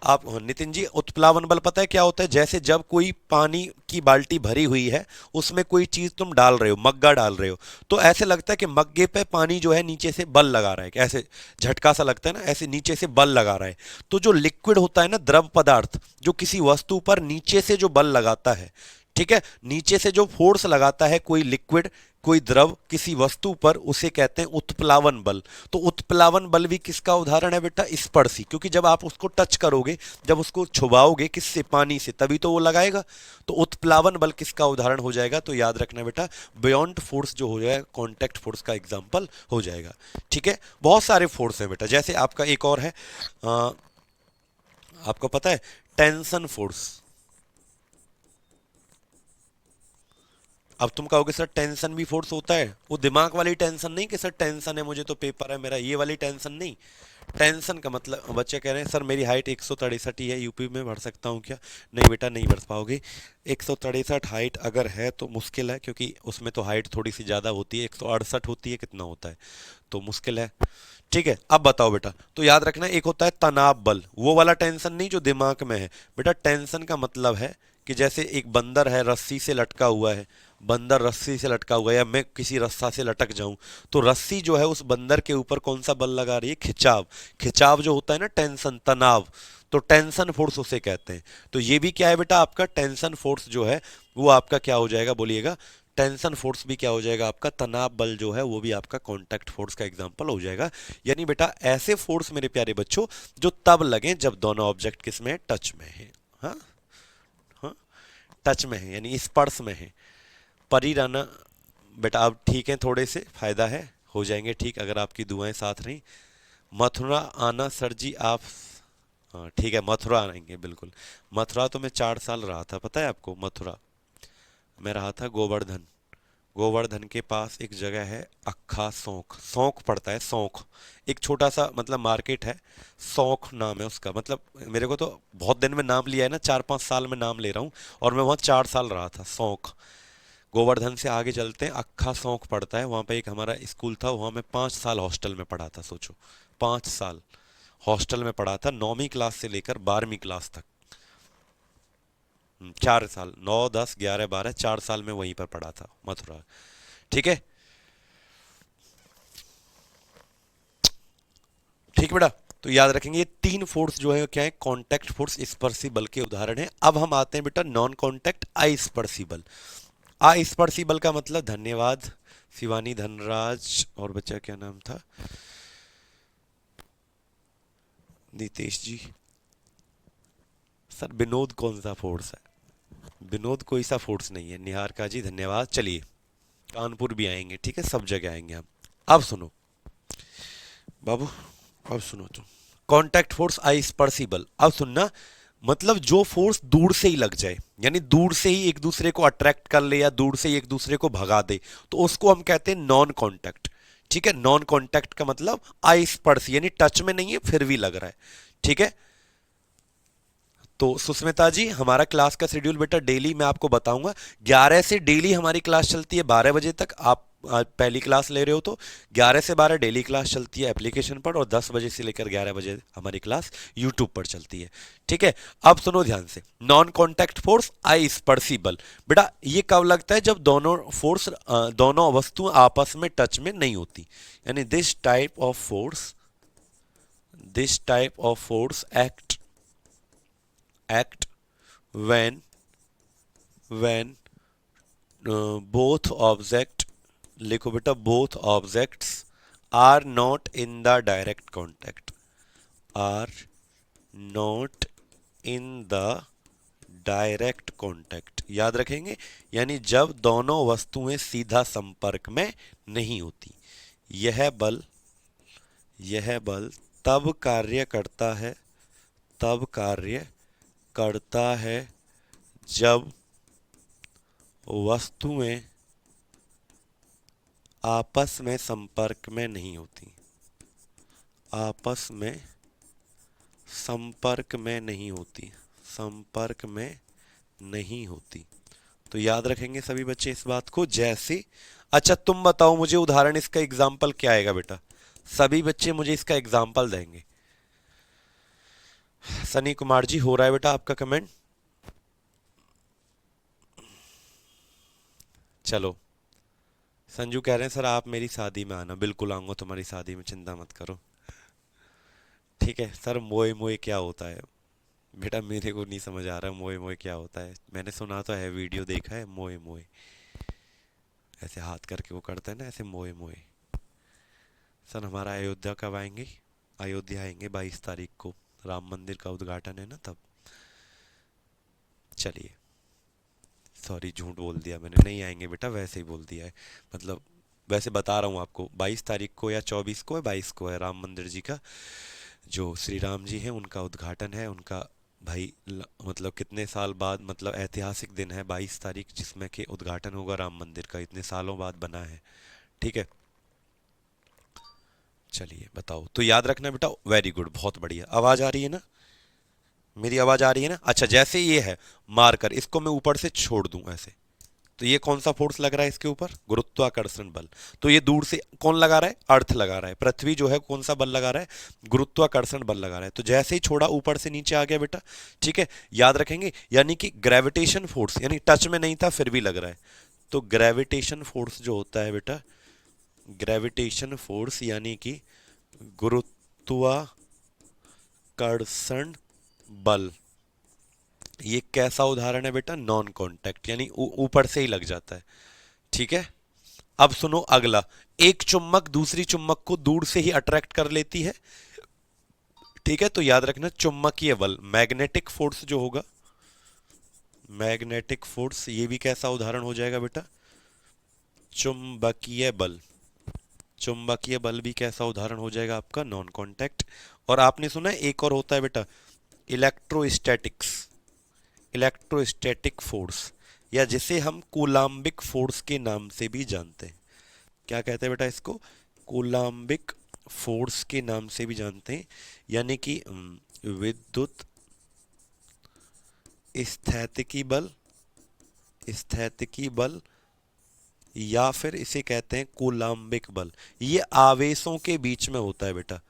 आप नितिन जी, उत्प्लावन बल पता है क्या होता है? जैसे जब कोई पानी की बाल्टी भरी हुई है, उसमें कोई चीज तुम डाल रहे हो, मग्गा डाल रहे हो, तो ऐसे लगता है कि मग्गे पे पानी जो है नीचे से बल लगा रहा है, ऐसे झटका सा लगता है ना, ऐसे नीचे से बल लगा रहा है। तो जो लिक्विड होता है ना, द्रव पदार्थ, जो किसी वस्तु पर नीचे से जो बल लगाता है, ठीक है, नीचे से जो फोर्स लगाता है कोई लिक्विड, कोई द्रव किसी वस्तु पर, उसे कहते हैं उत्प्लावन बल। तो उत्प्लावन बल भी किसका उदाहरण है बेटा? स्पर्शी, क्योंकि जब आप उसको टच करोगे, जब उसको छुबाओगे किससे? पानी से, तभी तो वो लगाएगा। तो उत्प्लावन बल किसका उदाहरण हो जाएगा? तो याद रखना बेटा, बियॉन्ड फोर्स जो हो जाएगा कॉन्टैक्ट फोर्स का एग्जाम्पल हो जाएगा। ठीक है, बहुत सारे फोर्स हैं बेटा, जैसे आपका एक और है, आपको पता है टेंशन फोर्स। अब तुम कहोगे सर टेंशन भी फोर्स होता है, वो दिमाग वाली टेंशन नहीं कि सर टेंशन है मुझे तो पेपर है मेरा, ये वाली टेंशन नहीं। टेंशन का मतलब, बच्चे कह रहे हैं सर मेरी हाइट 163 ही है, यूपी में भर सकता हूँ क्या? नहीं बेटा, नहीं भर पाओगे। 163 हाइट अगर है तो मुश्किल है, क्योंकि उसमें तो हाइट थोड़ी सी ज़्यादा होती है, 168 होती है, कितना होता है, तो मुश्किल है। ठीक है, अब बताओ बेटा, तो याद रखना एक होता है तनाव बल, वो वाला टेंशन नहीं जो दिमाग में है बेटा। टेंशन का मतलब है कि जैसे एक बंदर है, रस्सी से लटका हुआ है, बंदर रस्सी से लटका हुआ है, या मैं किसी रस्सा से लटक जाऊं, तो रस्सी जो है उस बंदर के ऊपर कौन सा बल लगा रही है? खिंचाव। खिंचाव जो होता है ना, टेंशन, तनाव, तो टेंशन फोर्स उसे कहते हैं। तो ये भी क्या है बेटा आपका? टेंशन फोर्स जो है वो आपका क्या हो जाएगा, बोलिएगा? टेंशन फोर्स भी क्या हो जाएगा आपका? तनाव बल जो है वो भी आपका कांटेक्ट फोर्स का एग्जांपल हो जाएगा। यानी बेटा ऐसे फोर्स मेरे प्यारे बच्चों जो तब लगे जब दोनों ऑब्जेक्ट किस में है? टच में है। हाँ, हाँ, टच में है यानी स्पर्श में है। परी राना बेटा अब ठीक है, थोड़े से फायदा है, हो जाएंगे ठीक अगर आपकी दुआएं साथ रही। मथुरा आना सर जी आप? हाँ ठीक है, मथुरा आएंगे बिल्कुल। मथुरा तो मैं 4 साल रहा था, पता है आपको? मथुरा मैं रहा था गोवर्धन। गोवर्धन के पास एक जगह है अक्खा सौंख, सौंख पड़ता है, सौंख, एक छोटा सा मतलब मार्केट है, सौंख नाम है उसका। मतलब मेरे को तो बहुत दिन में नाम लिया है ना, 4-5 साल में नाम ले रहा हूँ, और मैं वहाँ 4 साल रहा था, सौंख। गोवर्धन से आगे चलते हैं, अक्खा सौंख पड़ता है, वहाँ पे एक हमारा स्कूल था, वहाँ मैं 5 साल हॉस्टल में पढ़ा था, सोचो 5 साल हॉस्टल में पढ़ा था, 9वीं क्लास से लेकर 12वीं क्लास तक। 4 साल, 9, 10, 11, 12, 4 साल में वहीं पर पढ़ा था, मथुरा। ठीक है, ठीक बेटा, तो याद रखेंगे ये तीन फोर्स जो है क्या है? कांटेक्ट फोर्स, स्पर्शी बल के उदाहरण है। अब हम आते हैं बेटा नॉन कांटेक्ट अस्पर्शी बल। अस्पर्शी बल का मतलब, धन्यवाद शिवानी धनराज, और बच्चा क्या नाम था? नितेश जी। सर विनोद कौन सा फोर्स है? विनोद कोई सा फोर्स नहीं है। निहारिका जी धन्यवाद। चलिए, कानपुर भी आएंगे, ठीक है, सब जगह आएंगे हम। अब सुनो बाबू, अब सुनो तुम, कांटेक्ट फोर्स अस्पर्शी बल, अब सुनना। मतलब जो फोर्स दूर से ही लग जाए, यानी दूर से ही एक दूसरे को अट्रैक्ट कर ले या दूर से ही एक दूसरे को भगा दे, तो उसको हम कहते हैं नॉन कांटेक्ट। ठीक है, नॉन कांटेक्ट का मतलब अस्पर्श, यानी टच में नहीं है फिर भी लग रहा है। ठीक है, तो सुस्मिता जी हमारा क्लास का शेड्यूल बेटा डेली मैं आपको बताऊंगा, 11 से डेली हमारी क्लास चलती है 12 बजे तक। आप पहली क्लास ले रहे हो तो 11 से 12 डेली क्लास चलती है एप्लीकेशन पर, और 10 बजे से लेकर 11 बजे हमारी क्लास यूट्यूब पर चलती है। ठीक है, अब सुनो ध्यान से, नॉन कॉन्टैक्ट फोर्स अस्पर्शी बल, बेटा ये कब लगता है? जब दोनों फोर्स, दोनों वस्तुएं आपस में टच में नहीं होती, यानी this type of force this type of force act when both object, लिखो बेटा, both objects are not in the direct contact, are not in the direct contact, याद रखेंगे, यानी जब दोनों वस्तुएं सीधा संपर्क में नहीं होती। यह बल तब कार्य करता है, तब कार्य करता है जब वस्तुएं आपस में संपर्क में नहीं होती, आपस में संपर्क में नहीं होती, संपर्क में नहीं होती। तो याद रखेंगे सभी बच्चे इस बात को। जैसे, अच्छा तुम बताओ मुझे उदाहरण, इसका एग्जाम्पल क्या आएगा बेटा? सभी बच्चे मुझे इसका एग्जाम्पल देंगे। सनी कुमार जी, हो रहा है बेटा आपका कमेंट? चलो, संजू कह रहे हैं सर आप मेरी शादी में आना। बिल्कुल आऊंगा तुम्हारी शादी में, चिंता मत करो। ठीक है सर, मोए मोए क्या होता है? बेटा मेरे को नहीं समझ आ रहा मोए मोए क्या होता है। मैंने सुना तो है, वीडियो देखा है, मोए मोए ऐसे हाथ करके वो करते हैं ना, ऐसे मोए मोए। सर हमारा अयोध्या कब आएंगे? अयोध्या आएंगे 22 तारीख को, राम मंदिर का उद्घाटन है ना तब। चलिए, सॉरी झूठ बोल दिया मैंने, नहीं आएंगे बेटा, वैसे ही बोल दिया है। मतलब वैसे बता रहा हूँ आपको, 22 तारीख को या 24 को है, 22 को है राम मंदिर जी का, जो श्री राम जी हैं उनका उद्घाटन है। उनका भाई मतलब कितने साल बाद, मतलब ऐतिहासिक दिन है 22 तारीख, जिसमें कि उद्घाटन होगा राम मंदिर का, इतने सालों बाद बना है। ठीक है, चलिए बताओ। तो याद रखना बेटा, वेरी गुड, बहुत बढ़िया। आवाज आ रही है ना? मेरी आवाज आ रही है ना? अच्छा, जैसे ये है मार्कर, इसको मैं ऊपर से छोड़ दूं ऐसे, तो ये कौन सा फोर्स लग रहा है इसके ऊपर? गुरुत्वाकर्षण बल। तो ये दूर से कौन लगा रहा है? अर्थ लगा रहा है। पृथ्वी जो है कौन सा बल लगा रहा है? गुरुत्वाकर्षण बल लगा रहा है। तो जैसे ही छोड़ा ऊपर से नीचे आ गया बेटा। ठीक है, याद रखेंगे, यानी कि ग्रेविटेशन फोर्स, यानी टच में नहीं था फिर भी लग रहा है। तो ग्रेविटेशन फोर्स जो होता है बेटा, ग्रेविटेशन फोर्स यानी कि गुरुत्वाकर्षण बल, ये कैसा उदाहरण है बेटा? नॉन कॉन्टैक्ट, यानी ऊपर से ही लग जाता है। ठीक है, अब सुनो अगला। एक चुम्बक दूसरी चुम्बक को दूर से ही अट्रैक्ट कर लेती है। ठीक है, तो याद रखना चुम्बकीय बल, मैग्नेटिक फोर्स जो होगा, मैग्नेटिक फोर्स, ये भी कैसा उदाहरण हो जाएगा बेटा? चुंबकीय बल। चुंबकीय बल भी कैसा उदाहरण हो जाएगा आपका? Non contact. और आपने सुना है एक और होता है बेटा, इलेक्ट्रोस्टैटिक्स, इलेक्ट्रोस्टैटिक फोर्स, या जिसे हम कूलाम्बिक फोर्स के नाम से भी जानते हैं। क्या कहते हैं बेटा इसको? कूलाम्बिक फोर्स के नाम से भी जानते हैं, यानी कि विद्युत स्थैतिकी बल, स्थैतिकी बल, या फिर इसे कहते हैं कूलाम्बिक बल। ये आवेशों के बीच में होता है बेटा।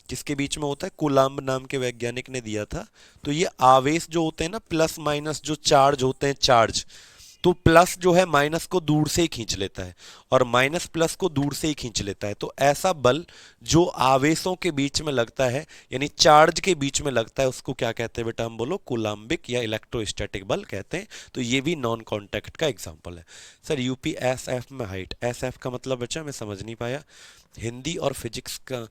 किसके बीच में होता है? कूलाम्ब नाम के वैज्ञानिक ने दिया था। तो ये आवेश जो होते हैं ना, प्लस माइनस जो चार्ज होते हैं, चार्ज, तो प्लस जो है माइनस को दूर से ही खींच लेता है, और माइनस प्लस को दूर से ही खींच लेता है। तो ऐसा बल जो आवेशों के बीच में लगता है, यानी चार्ज के बीच में लगता है, उसको क्या कहते हैं बेटा? हम बोलो कूलाम्बिक या इलेक्ट्रोस्टैटिक बल कहते हैं। तो ये भी नॉन कॉन्टैक्ट का एग्जाम्पल है। सर यूपी एस एफ में हाइट, एस एफ का मतलब बच्चा मैं समझ नहीं पाया। हिंदी और फिजिक्स का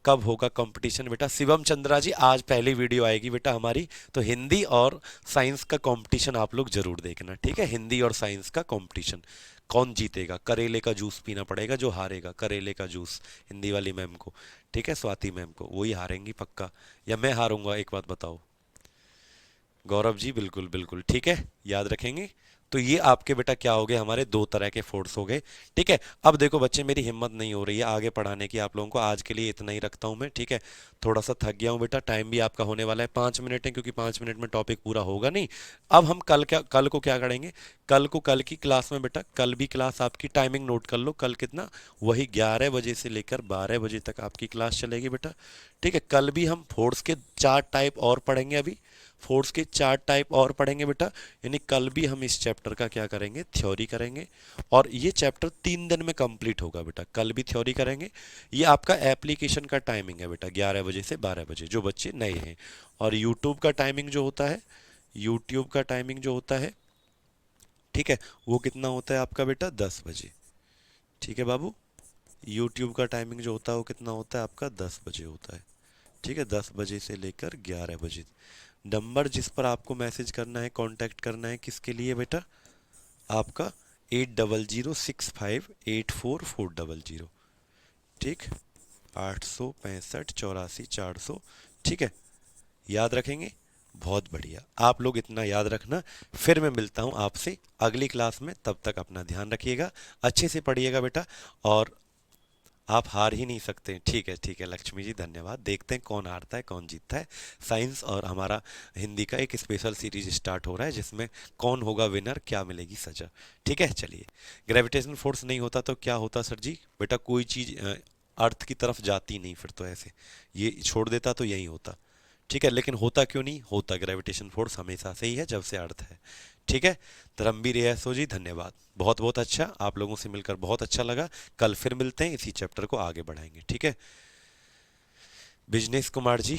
कब होगा कंपटीशन बेटा? शिवम चंद्रा जी, आज पहली वीडियो आएगी बेटा हमारी, तो हिंदी और साइंस का कंपटीशन आप लोग जरूर देखना। ठीक है, हिंदी और साइंस का कंपटीशन। कौन जीतेगा? करेले का जूस पीना पड़ेगा, जो हारेगा करेले का जूस, हिंदी वाली मैम को। ठीक है, स्वाति मैम को, वही हारेंगी पक्का, या मैं हारूंगा? एक बात बताओ। गौरव जी, बिल्कुल बिल्कुल, ठीक है, याद रखेंगे। तो ये आपके बेटा क्या हो गए? हमारे दो तरह के फोर्स हो गए। ठीक है, अब देखो बच्चे, मेरी हिम्मत नहीं हो रही है आगे पढ़ाने की आप लोगों को, आज के लिए इतना ही रखता हूं मैं। ठीक है, थोड़ा सा थक गया हूं बेटा, टाइम भी आपका होने वाला है 5 मिनट है, क्योंकि 5 मिनट में टॉपिक पूरा होगा नहीं। अब हम कल को क्या करेंगे? कल की क्लास में बेटा, कल भी क्लास आपकी, टाइमिंग नोट कर लो, कल कितना, वही 11 बजे से लेकर 12 बजे तक आपकी क्लास चलेगी बेटा। ठीक है, कल भी हम फोर्स के 4 टाइप और पढ़ेंगे अभी। फोर्स के 4 टाइप और पढ़ेंगे बेटा, यानी कल भी हम इस चैप्टर का क्या करेंगे, थ्योरी करेंगे, और ये चैप्टर 3 दिन में कंप्लीट होगा बेटा। कल भी थ्योरी करेंगे। ये आपका एप्लीकेशन का टाइमिंग है बेटा, 11 बजे से 12 बजे, जो बच्चे नए हैं। और यूट्यूब का टाइमिंग जो होता है, यूट्यूब का टाइमिंग जो होता है, ठीक है, वो कितना होता है आपका बेटा, 10 बजे। ठीक है बाबू, यूट्यूब का टाइमिंग जो होता है वो कितना होता है आपका, 10 बजे होता है। ठीक है, 10 बजे से लेकर 11 बजे। नंबर जिस पर आपको मैसेज करना है, कांटेक्ट करना है, किसके लिए बेटा, आपका 8006584400। ठीक, 865 84 400। ठीक है, याद रखेंगे, बहुत बढ़िया। आप लोग इतना याद रखना। फिर मैं मिलता हूँ आपसे अगली क्लास में, तब तक अपना ध्यान रखिएगा, अच्छे से पढ़िएगा बेटा, और आप हार ही नहीं सकते। ठीक है लक्ष्मी जी, धन्यवाद। देखते हैं कौन हारता है कौन जीतता है। साइंस और हमारा हिंदी का एक स्पेशल सीरीज स्टार्ट हो रहा है, जिसमें कौन होगा विनर, क्या मिलेगी सजा। ठीक है, चलिए। ग्रेविटेशनल फोर्स नहीं होता तो क्या होता सर जी, बेटा कोई चीज़ अर्थ की तरफ जाती नहीं, फिर तो ऐसे ये छोड़ देता तो यही होता। ठीक है, लेकिन होता क्यों नहीं, होता ग्रेविटेशन फोर्स हमेशा से ही है, जब से अर्थ है। ठीक है, धर्मवीर रियासो जी, धन्यवाद, बहुत बहुत अच्छा, आप लोगों से मिलकर बहुत अच्छा लगा। कल फिर मिलते हैं, इसी चैप्टर को आगे बढ़ाएंगे। ठीक है, बिजनेस कुमार जी,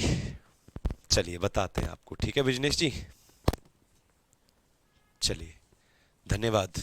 चलिए बताते हैं आपको। ठीक है बिजनेस जी, चलिए, धन्यवाद।